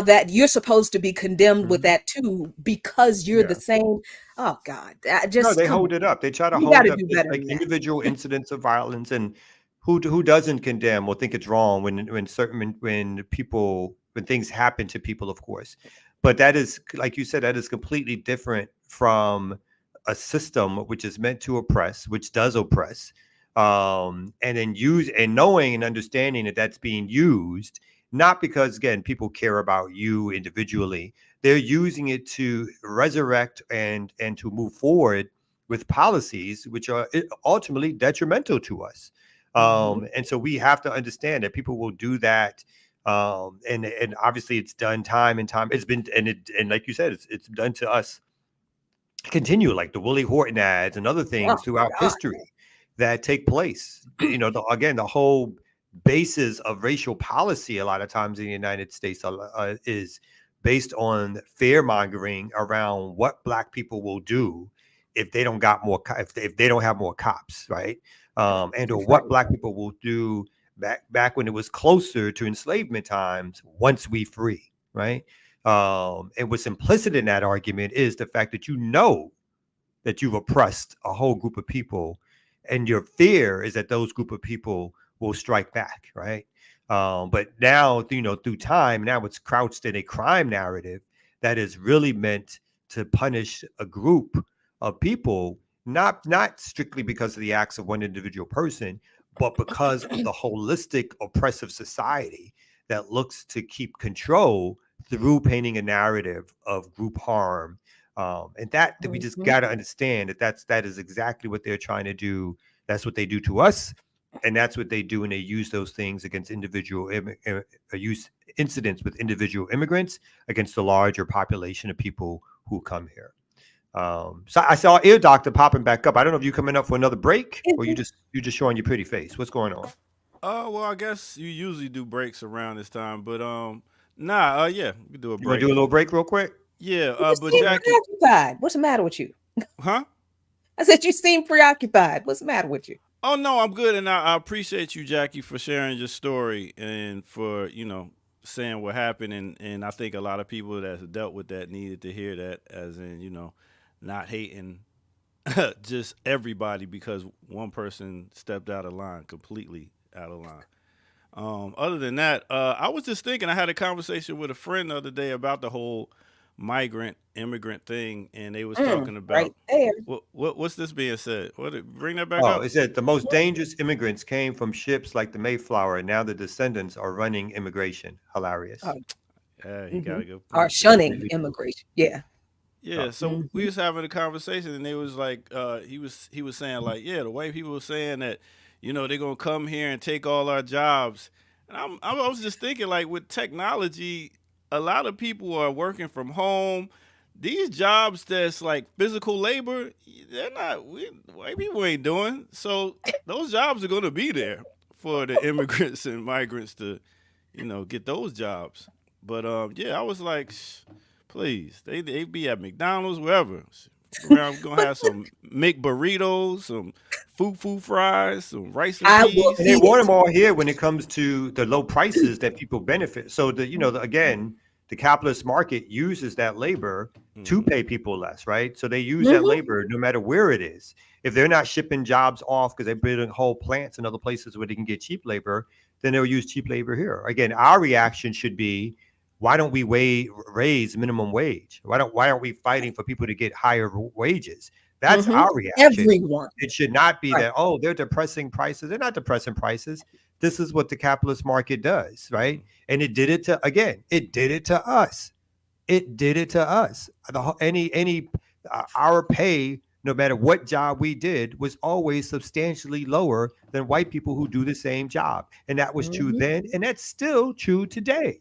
that you're supposed to be condemned with that too, because you're the same. Oh God, they hold it up. They try to hold up like individual incidents of violence, and who doesn't condemn or think it's wrong when things happen to people, of course. But that is, like you said, that is completely different from a system which is meant to oppress, which does oppress, and then knowing and understanding that that's being used. not because, again, people care about you individually. They're using it to resurrect and to move forward with policies which are ultimately detrimental to us. And so we have to understand that people will do that. And obviously it's done time and time. It's been, and like you said, it's done to us continue, like the Willie Horton ads and other things throughout history that take place. The whole basis of racial policy a lot of times in the United States is based on fear mongering around what Black people will do if they don't got more, if they don't have more cops, right? And or what Black people will do back when it was closer to enslavement times once we free, right? And what's implicit in that argument is the fact that that you've oppressed a whole group of people, and your fear is that those group of people will strike back, right? But now, through time, now it's crouched in a crime narrative that is really meant to punish a group of people, not strictly because of the acts of one individual person, but because of the holistic oppressive society that looks to keep control through painting a narrative of group harm. And that we just got to understand that is exactly what they're trying to do. That's what they do to us. And that's what they do when they use those things against individual use incidents with individual immigrants against the larger population of people who come here. So I saw Ear Doctor popping back up. I don't know if you're coming up for another break or you're just showing your pretty face. What's going on? Well, I guess you usually do breaks around this time, but yeah, we can do a break. You want to do a little break real quick? Yeah, but seem Jackie, preoccupied. What's the matter with you? Huh? I said you seem preoccupied. What's the matter with you? Oh no, I'm good, and I appreciate you, Jackie, for sharing your story and for saying what happened, and I think a lot of people that have dealt with that needed to hear that, as in not hating just everybody because one person stepped out of line, completely out of line. Other than that, I was just thinking, I had a conversation with a friend the other day about the whole immigrant thing, and they was talking about right there. What's this being said? Bring that back up. It said the most dangerous immigrants came from ships like the Mayflower, and now the descendants are running immigration. Hilarious. Yeah, he gotta go. Are shunning immigration. Yeah. Yeah, so we was having a conversation, and they was like, he was saying like, yeah, the white people were saying that, they're gonna come here and take all our jobs, and I was just thinking, like, with technology, a lot of people are working from home. These jobs that's like physical labor, they're not, white people ain't doing. So those jobs are gonna be there for the immigrants and migrants to, get those jobs. But yeah, I was like, please, they be at McDonald's, wherever. We're gonna have some McBurritos, some foo fries, some rice and peas. And they want them all here when it comes to the low prices that people benefit. So again, the capitalist market uses that labor to pay people less, right? So they use that labor no matter where it is. If they're not shipping jobs off because they're building whole plants in other places where they can get cheap labor, then they'll use cheap labor here. Again, our reaction should be, why don't we raise minimum wage? Why aren't we fighting for people to get higher wages? That's our reaction. Everyone. It should not be that, they're depressing prices. They're not depressing prices. This is what the capitalist market does, right? And it did it to us. It did it to us. Our pay, no matter what job we did, was always substantially lower than white people who do the same job. And that was true then, and that's still true today.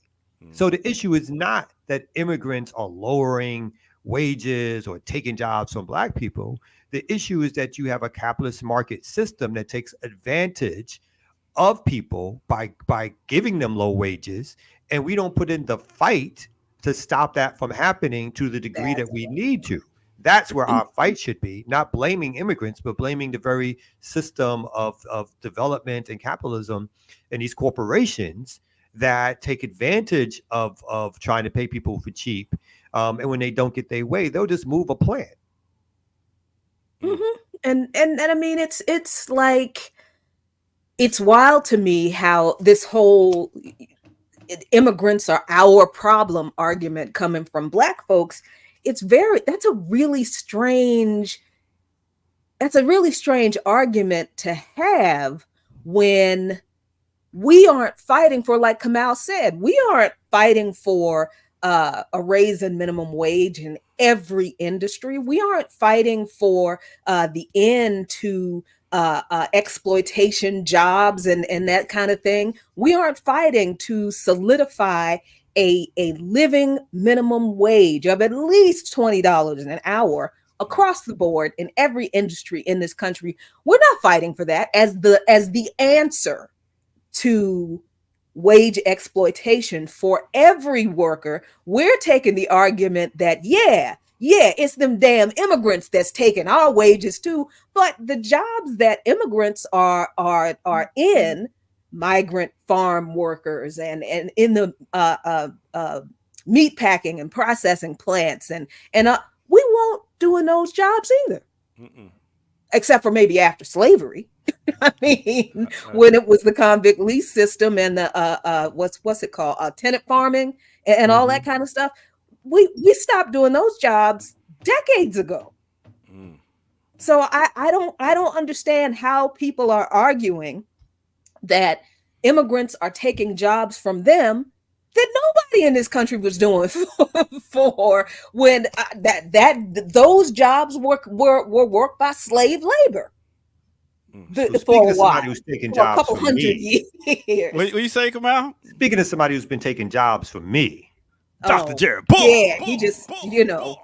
So the issue is not that immigrants are lowering wages or taking jobs from Black people. The issue is that you have a capitalist market system that takes advantage of people by giving them low wages, and we don't put in the fight to stop that from happening to the degree that we need to. That's where our fight should be, not blaming immigrants, but blaming the very system of development and capitalism and these corporations that take advantage of trying to pay people for cheap. And when they don't get their way, they'll just move a plant. And I mean, it's like, it's wild to me how this whole immigrants are our problem argument coming from Black folks. That's a really strange argument to have when we aren't fighting for, like Kamal said, we aren't fighting for a raise in minimum wage in every industry. We aren't fighting for the end to exploitation jobs and that kind of thing. We aren't fighting to solidify a living minimum wage of at least $20 an hour across the board in every industry in this country. We're not fighting for that as the answer to wage exploitation for every worker. We're taking the argument that it's them damn immigrants that's taking our wages too, but the jobs that immigrants are in, migrant farm workers and in the meat packing and processing plants, and we won't doing those jobs either. Except for maybe after slavery. I mean, when it was the convict lease system and the what's it called, tenant farming and all that kind of stuff, we stopped doing those jobs decades ago. So I don't understand how people are arguing that immigrants are taking jobs from them that nobody in this country was doing for when those jobs were worked by slave labor. For a while, somebody who's taking jobs a couple from hundred me. years. What you say, Kamal? Speaking of somebody who's been taking jobs from me, Dr. Jared. He just, No.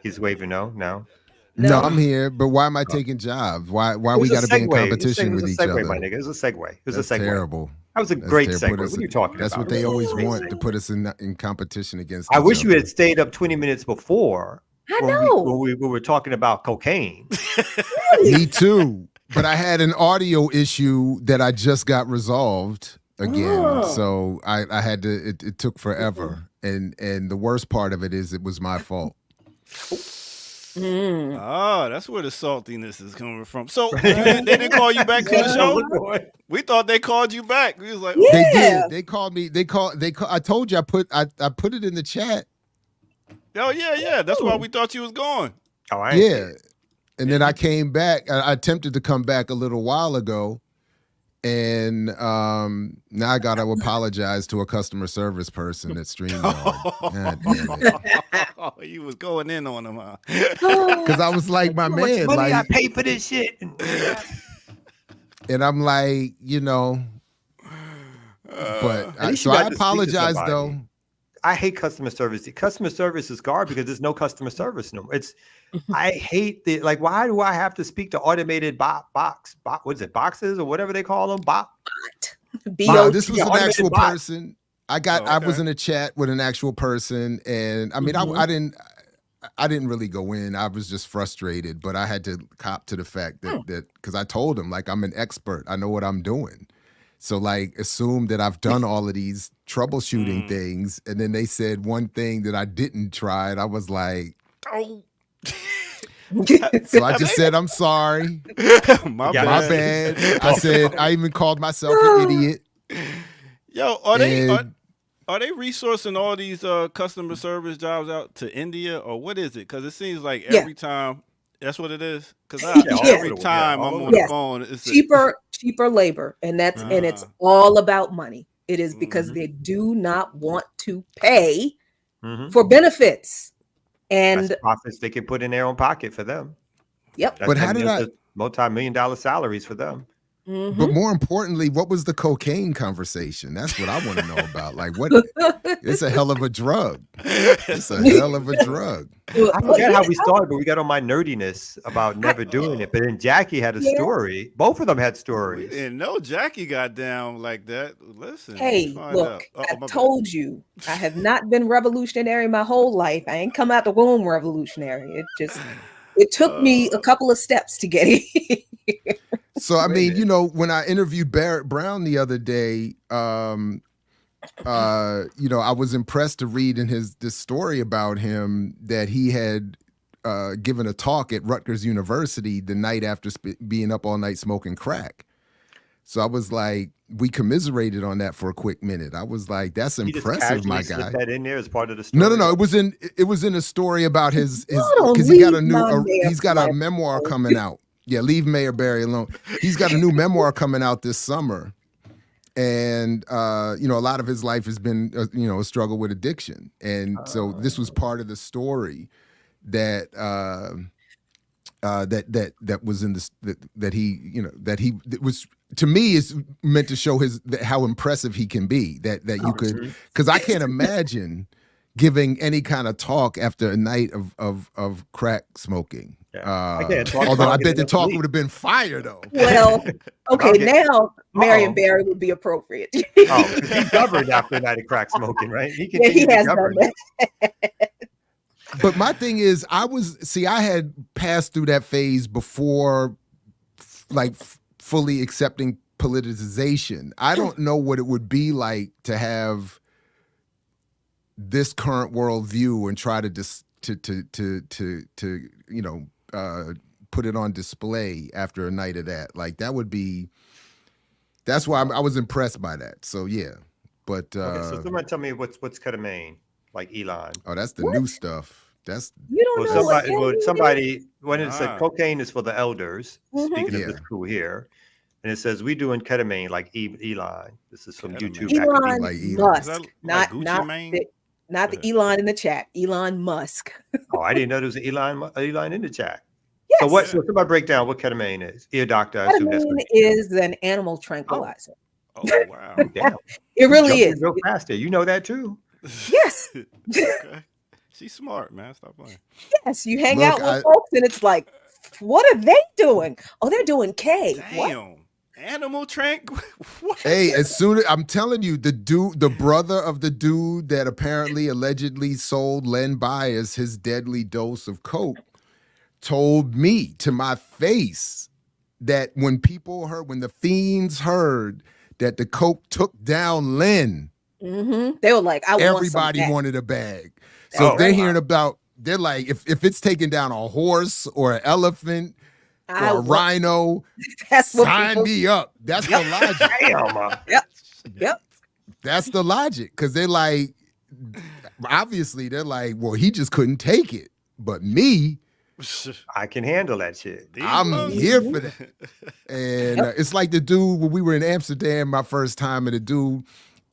He's waving no. No, I'm here, but why am I taking jobs? Why we got to be in competition with each other? My nigga. It was a segue. It was a segue. Terrible. That was a great segue. What are you talking about? That's what they always want, to put us in competition against I each wish other. you had stayed up 20 minutes before. I know. When we were talking about cocaine. Me too. But I had an audio issue that I just got resolved again. So I had to, it took forever. And the worst part of it is it was my fault. Oh, that's where the saltiness is coming from. So they didn't call you back to the show? We thought they called you back. We was like, They did. They called me. I told you I put it in the chat. oh yeah. That's why we thought you was going. Oh, Yeah. And then I came back. I attempted to come back a little while ago. And now I got to apologize to a customer service person at StreamYard. God damn it. Oh, you was going in on them, huh? Because I was like, my man, money I like, paid for this shit. and I'm like, but so I apologize though. I hate customer service. The customer service is garbage because there's no customer service no more. I hate why do I have to speak to automated boxes or whatever they call them? No, this was an actual person. I was in a chat with an actual person, and I mean, I didn't really go in. I was just frustrated, but I had to cop to the fact that because I told him, like, I'm an expert. I know what I'm doing. So, like, assume that I've done all of these troubleshooting things, and then they said one thing that I didn't try, and I was like, oh. So I just said, I'm sorry. My bad. I said, I even called myself an idiot. Yo, are they resourcing all these customer service jobs out to India, or what is it? Because it seems like every time that's what it is. Because every time I'm on the phone, it's cheaper labor, and it's all about money. It is because they do not want to pay for benefits and profits they can put in their own pocket for them. Yep. But how did multi-million-dollar salaries for them? But more importantly, what was the cocaine conversation? That's what I want to know about. Like, what? It's a hell of a drug. It's a hell of a drug. I forget how we started, but we got on my nerdiness about never doing it. But then Jackie had a story. Both of them had stories. And no, Jackie got down like that. Listen. Hey, look, I told you, I have not been revolutionary my whole life. I ain't come out the womb revolutionary. It took me a couple of steps to get here. So, I mean, when I interviewed Barrett Brown the other day, I was impressed to read in this story about him that he had given a talk at Rutgers University the night after being up all night smoking crack. So I was like, we commiserated on that for a quick minute. I was like, that's impressive, my guy. Put that in there as part of the story. No. It was in a story about his because he's got a memoir coming out. Yeah, leave Mayor Barry alone. He's got a new memoir coming out this summer. And, a lot of his life has been, a struggle with addiction. And so this was part of the story that that was in this, that he was, to me, is meant to show how impressive he can be. That you could, because I can't imagine giving any kind of talk after a night of crack smoking. I can't talk although about I bet the it talk sleep. would have been fire though. Well, okay, now Marion Uh-oh. Barry would be appropriate. Oh, he's governed after a night of crack smoking, right? He Yeah, he continued to has done govern. that. But my thing is, I had passed through that phase before, fully accepting politicization. I don't know what it would be like to have this current worldview and try to put it on display after a night of that. Like that would be. That's why I was impressed by that. So yeah, but Okay, so somebody tell me what's ketamine, like Elon. oh, that's the new stuff. That's You don't know what When it said cocaine is for the elders, speaking of this crew here, and it says we doing ketamine like Elon. This is from YouTube. Elon Like Elon. Musk, Is that like not Gucci Mane? the Elon in the chat. Elon Musk. Oh, I didn't know there was an Elon in the chat. Yes. So what? So somebody break down what ketamine is. Ear doctor, I assume that's Ketamine what is an animal tranquilizer. Oh wow. Damn, It really jumping is. real fast there. You know that too. Yes. Okay. She's smart, man. Stop playing. Yes. You hang Look, out with folks and it's like, what are they doing? Oh, they're doing K. What? Damn. Animal trank. What? Hey, as soon as I'm telling you, the brother of the dude that apparently allegedly sold Len Bias his deadly dose of coke, told me to my face that when the fiends heard that the coke took down Len, They were like, everybody wanted a bag. So if they're hearing about, they're like, if it's taking down a horse or an elephant or a rhino, That's what sign people- me up. That's the logic. Damn. Yep. That's the logic. Because they're like, obviously, they're like, well, he just couldn't take it. But me, I can handle that shit. I'm here for that. And it's like the dude when we were in Amsterdam my first time, and the dude,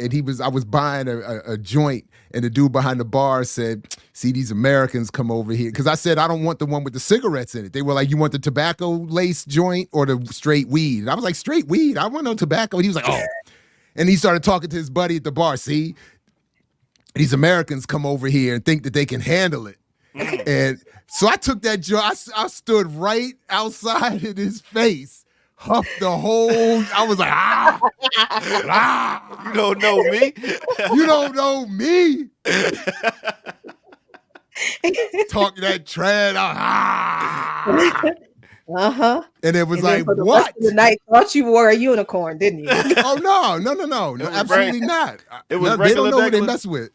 and I was buying a joint, and the dude behind the bar said, see, these Americans come over here. Because I said, I don't want the one with the cigarettes in it. They were like, you want the tobacco lace joint or the straight weed? And I was like, straight weed? I want no tobacco. And he was like, oh. And he started talking to his buddy at the bar. See, these Americans come over here and think that they can handle it. And so I took that joint. I stood right outside in his face, huffed the whole. I was like, You don't know me. You don't know me. Talking that trash. And it was And like, then for the what? rest of the night, thought you were a unicorn, didn't you? Oh no, was absolutely not. It was They don't regular, know what they regular? mess with.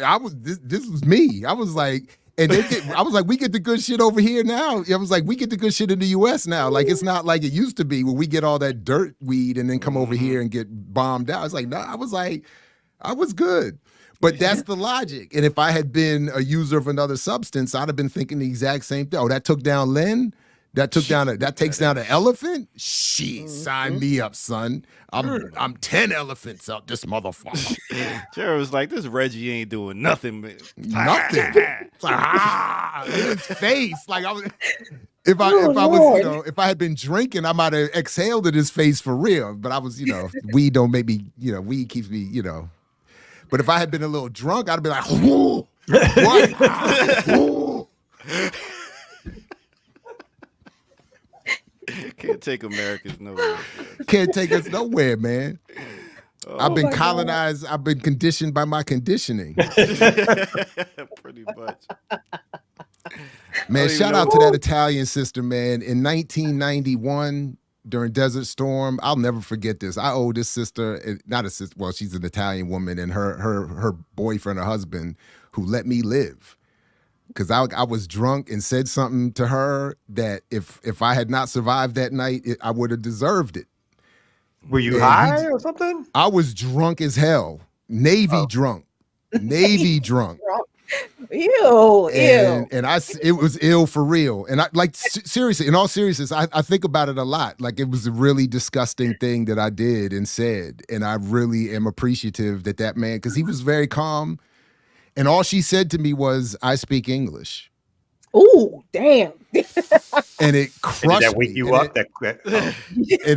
I was this was me. I was like, and I was like, we get the good shit over here now. I was like, we get the good shit in the US now. Like it's not like it used to be where we get all that dirt weed and then come over here and get bombed out. I was like, no, I was good. But that's the logic. And if I had been a user of another substance, I'd have been thinking the exact same thing. Oh, that took down Len? That takes down an elephant? Shit, sign me up, son. I'm 10 elephants out this motherfucker. Jared was like, this Reggie ain't doing nothing. Man. Nothing. It's like, in his face. Like I was if I had been drinking, I might have exhaled in his face for real. But I was, weed don't make me, weed keeps me, But if I had been a little drunk, I'd have been like, what? Can't take Americans nowhere. Can't take us nowhere, man. I've been my colonized. I've been conditioned by my conditioning. Pretty much. Man, even shout know. out to that Italian sister, man. In 1991, during Desert Storm, I'll never forget this. I owe this sister, not a sister, well, she's an Italian woman, and her boyfriend or husband who let me live. Because I was drunk and said something to her that if I had not survived that night, I would have deserved it. Were you And high or something? I was drunk as hell. Navy drunk. Ew. And it was ill for real. And I like seriously, in all seriousness, I think about it a lot. Like it was a really disgusting thing that I did and said, and I really am appreciative that man, because he was very calm, and all she said to me was, "I speak English." Ooh, damn. And it crushed Did that wake me. you up? And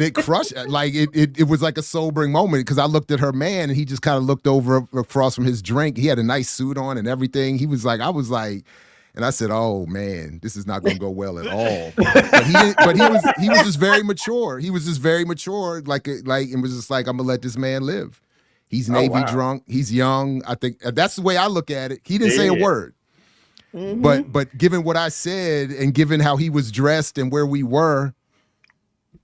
it crushed, like it was like a sobering moment, because I looked at her man and he just kind of looked over across from his drink. He had a nice suit on and everything. He was like, I was like, and I said, "Oh man, this is not going to go well at all." But he was just very mature. He was just very mature, like, and was just like, "I'm gonna let this man live. He's Navy drunk. He's young." I think that's the way I look at it. He didn't say a word. Mm-hmm. But given what I said and given how he was dressed and where we were,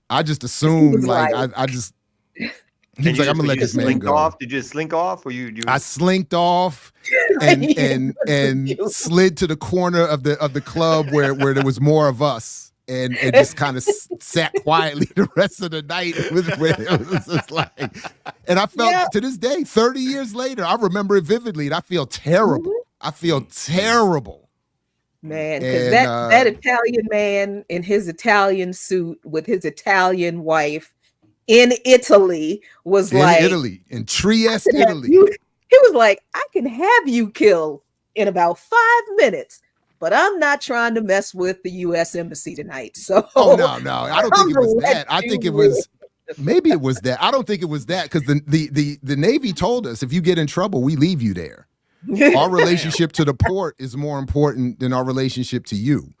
I just assumed I just he was like, "I'm gonna let this man go." Off? Did you just slink off, or you? I slinked off and slid to the corner of the club where there was more of us, and just kind of sat quietly the rest of the night. It was just like, and I felt to this day, 30 years later, I remember it vividly, and I feel terrible. I feel terrible, man, because that Italian man in his Italian suit with his Italian wife in Italy was in Trieste, Italy. He was like, "I can have you killed in about 5 minutes, but I'm not trying to mess with the U.S. Embassy tonight." So, no, I don't think it was that. I think it was. Maybe it was that. I don't think it was that, because the Navy told us, if you get in trouble, we leave you there. Our relationship to the port is more important than our relationship to you.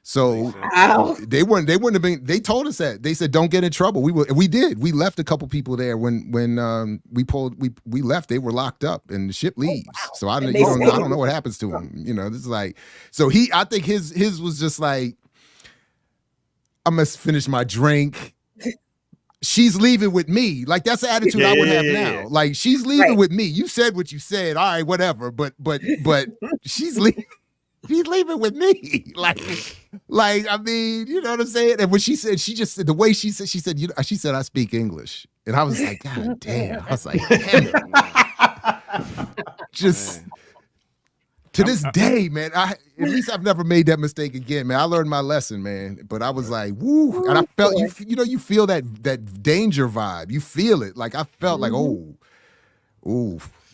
So they wouldn't have been. They told us that. They said, "Don't get in trouble." We did. We left a couple people there when we left. They were locked up and the ship leaves. So I don't know what happens to them. You know, this is like, so I think his was just like, "I must finish my drink. She's leaving with me." Like, that's the attitude I would have now. Like, she's leaving with me. You said what you said. All right, whatever. But she's leaving. She's leaving with me. Like, I mean, you know what I'm saying? And when she said, the way she said, she said, "I speak English." And I was like, God damn. I was like, damn it. Just to this day, man, at least I've never made that mistake again, man. I learned my lesson, man. But I was like, woo. And I felt, you feel that danger vibe. You feel it. Like, I felt like, ooh.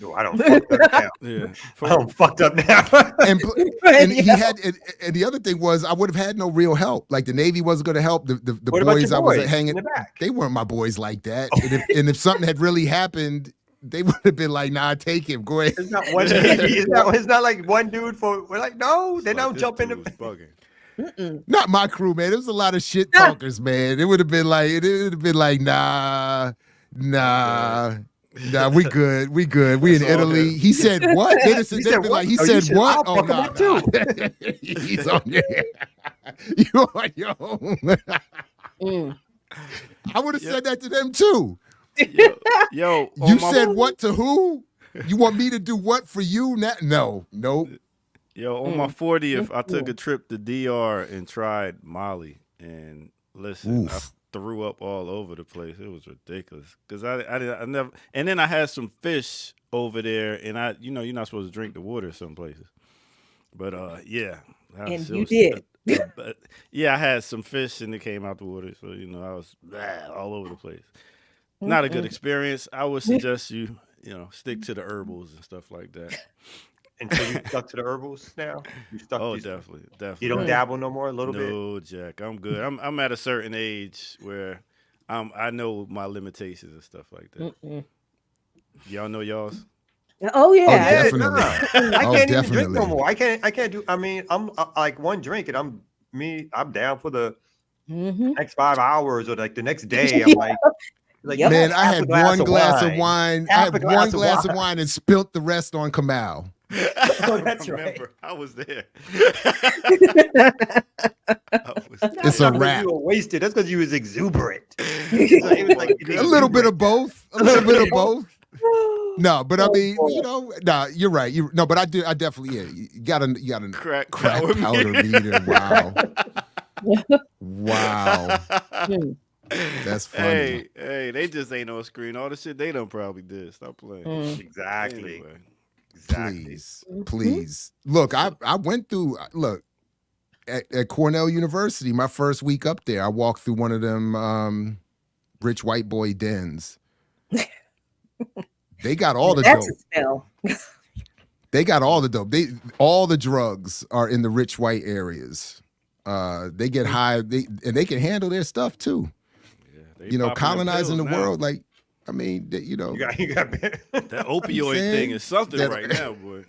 No, I don't fucked up now. Yeah, I don't fucked up now. and he had, and the other thing was, I would have had no real help. Like, the Navy wasn't going to help. The boys I was hanging, they weren't my boys like that. And if something had really happened, they would have been like, "Nah, take him. Go ahead." It's not like one dude we're like, no, they don't jump in the. Not my crew, man. There was a lot of shit talkers, man. It would have been like, nah, we good. We in Italy. Good. He said what? He said what? Oh, no. Too. He's on your You on your own. I would have said that to them too. Yo, you said what to who? You want me to do what for you? No, nope. Yo, on my 40th, I took a trip to DR and tried Molly. And listen, I threw up all over the place. It was ridiculous because I never. And then I had some fish over there, and you're not supposed to drink the water some places. But yeah, and you did. But yeah, I had some fish and it came out the water, so I was all over the place. Not a good experience. I would suggest you stick to the herbals and stuff like that. And so you stuck to the herbals now? You stuck? Oh, definitely. You don't dabble no more, a little bit? No, Jack. I'm good. I'm at a certain age where I know my limitations and stuff like that. Y'all know y'all's? Oh yeah. Oh, definitely. I can't even drink no more. I can't do. I mean, I'm like one drink and I'm down for the next 5 hours or like the next day. I'm like, man, I had one glass of wine. I had one glass of wine and spilt the rest on Kamau. Oh, that's right. I was there. It's a wrap. You were wasted. That's because you was exuberant. It was like, a little bit of both. A little bit of both. No, but I mean, you're right. But I definitely, you got a crack powder meter. Wow. That's funny. Hey, they just ain't on screen. All the shit they done probably did. Stop playing. Exactly. Anyway. Exactly. Please. Look, I went through. Look, at Cornell University, my first week up there, I walked through one of them rich white boy dens. They got all the That's dope. a spell. They got all the dope. All the drugs are in the rich white areas. They get high, and they can handle their stuff too. Yeah, colonizing the world. Like, I mean, you got that opioid thing is something right now, boy.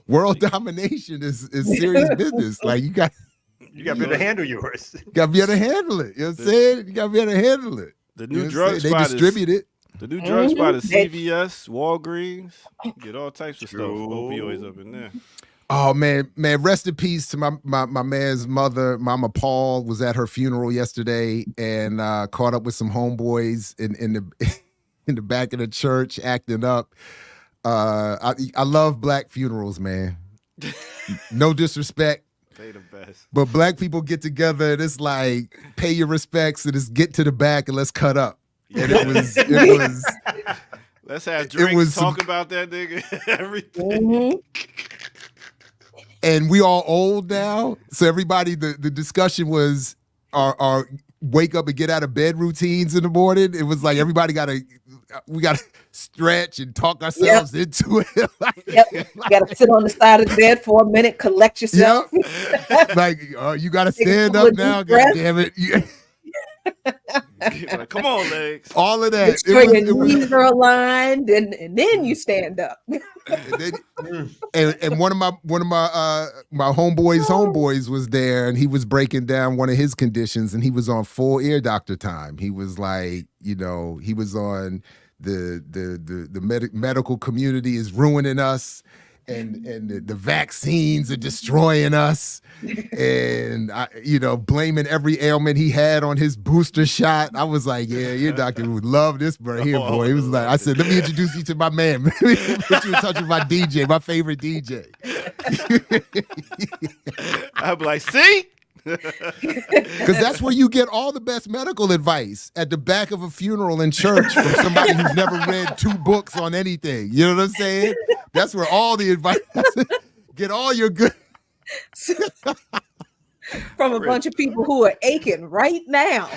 World domination is serious business. Like you got to be able to handle yours. Got to be able to handle it. You know what I'm saying? You got to be able to handle it. The new drug spot they distribute it. The new drug spot is CVS, Walgreens. You get all types of stuff, opioids up in there. Oh man, rest in peace to my man's mother. Mama Paul was at her funeral yesterday and caught up with some homeboys in the back of the church acting up. I love black funerals, man. No disrespect. They the best. But black people get together and it's like pay your respects and just get to the back and let's cut up. And it was let's have drinks, talk about that nigga, everything. And we all old now. So everybody, the discussion was our wake up and get out of bed routines in the morning. It was like everybody we gotta stretch and talk ourselves into it. You gotta sit on the side of the bed for a minute, collect yourself. Like, you gotta stand up now, God damn it. Like, come on, legs. All of that. Make sure your knees are aligned, and then you stand up. and one of my homeboys was there, and he was breaking down one of his conditions, and he was on full ear doctor time. He was like, he was on the medical community is ruining us. And the vaccines are destroying us, and blaming every ailment he had on his booster shot. I was like, yeah, your doctor would love this, bro. Here, boy. He was like, I said, let me introduce you to my man. Let me put you in touch with my DJ, my favorite DJ. I'm like, see. Because that's where you get all the best medical advice, at the back of a funeral in church from somebody who's never read 2 books on anything. You know what I'm saying? That's where all the advice, get all your good. From a bunch of people who are aching right now.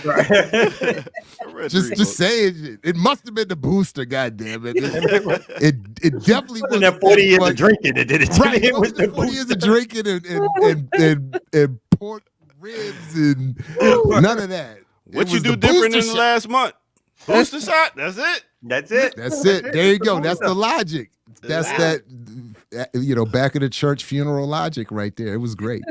just saying, it must have been the booster, goddamn it. It definitely wasn't that 40 years of drinking that did it. Right, it was the 40 years of drinking and pork ribs and none of that. What you do different in the last month? Booster shot. That's it. That's it. That's it. There you go. That's the logic. That's that. Back of the church funeral logic right there. It was great.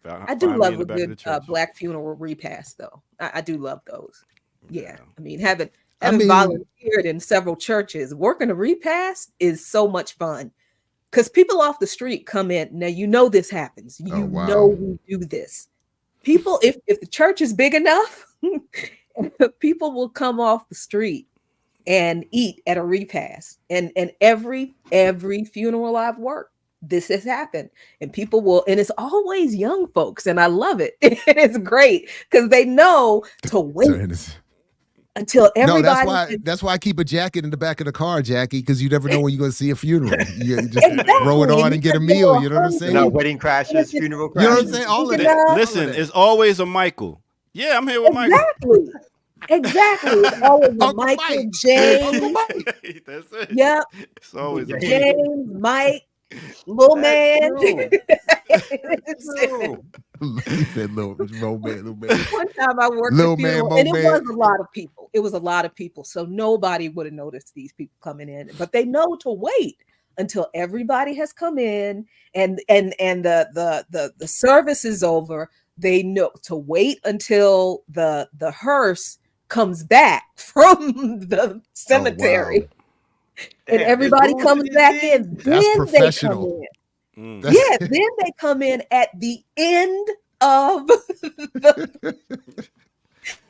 I do love a good black funeral repast, though. I do love those. Yeah, I mean, having volunteered in several churches, working a repast is so much fun because people off the street come in. Now this happens. We do this. People, if the church is big enough, people will come off the street and eat at a repast. And every funeral I've worked, this has happened. And people will, and it's always young folks, and I love it. It's great because they know to wait until everybody. No, that's why I keep a jacket in the back of the car, Jackie, because you never know when you're going to see a funeral. You just throw it on and get a meal. You know what I'm saying? No wedding crashes, funeral crashes. You know what I'm saying? All of that. Listen, it's always a Michael. Yeah, I'm here with Michael. Exactly. It's always a Michael, James. That's it. Yep. It's always a James, Mike, little man. He said little man. One time I worked little a funeral, man, and it was a lot of people. It was a lot of people, so nobody would have noticed these people coming in. But they know to wait until everybody has come in, and the service is over. They know to wait until the hearse comes back from the cemetery. Oh, wow. And everybody comes back in. That's then professional. They come in. Then they come in at the end of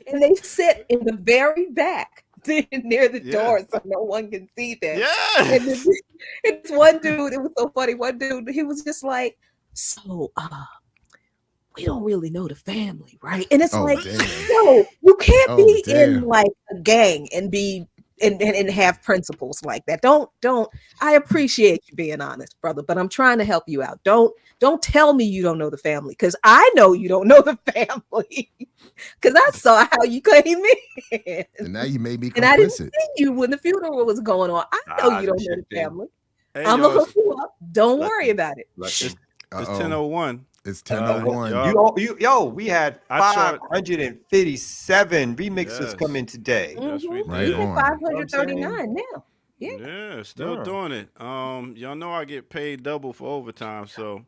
and they sit in the very back near the door so no one can see them. Yeah. And it's one dude, it was so funny. One dude, he was just like, so we don't really know the family, right? And it's Oh, like, damn. no, you can't Oh, be damn. in like a gang and be and have principles like that. Don't. I appreciate you being honest, brother, but I'm trying to help you out. Don't tell me you don't know the family, because I know you don't know the family, because I saw how you came in. And now you made me complicit. And I didn't see you when the funeral was going on. I know you don't know the family. I'm gonna hook you up. Don't worry about it. It's 10:01. It's 10:01. Yo, we had 557 remixes come in today. Right on. 539 now. Yeah, still doing it. Y'all know I get paid double for overtime, so.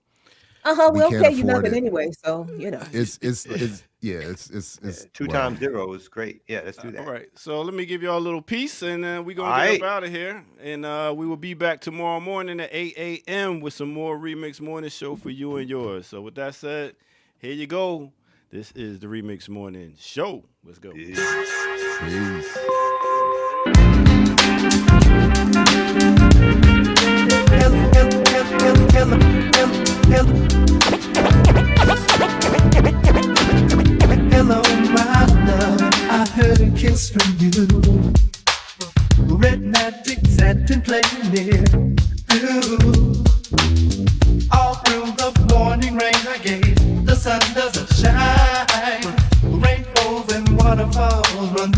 We'll pay you nothing anyway, so you know. It's 2 times 0 is great. Yeah, let's do that. All right, so let me give y'all a little piece, and then we're gonna get up out of here. And we will be back tomorrow morning at 8 a.m. with some more Remix Morning Show for you and yours. So with that said, here you go. This is the Remix Morning Show. Let's go. Peace. Hello, my love, I heard a kiss from you. Red magic satin playing near you. All through the morning rain I gazed, the sun doesn't shine. Rainbows and waterfalls run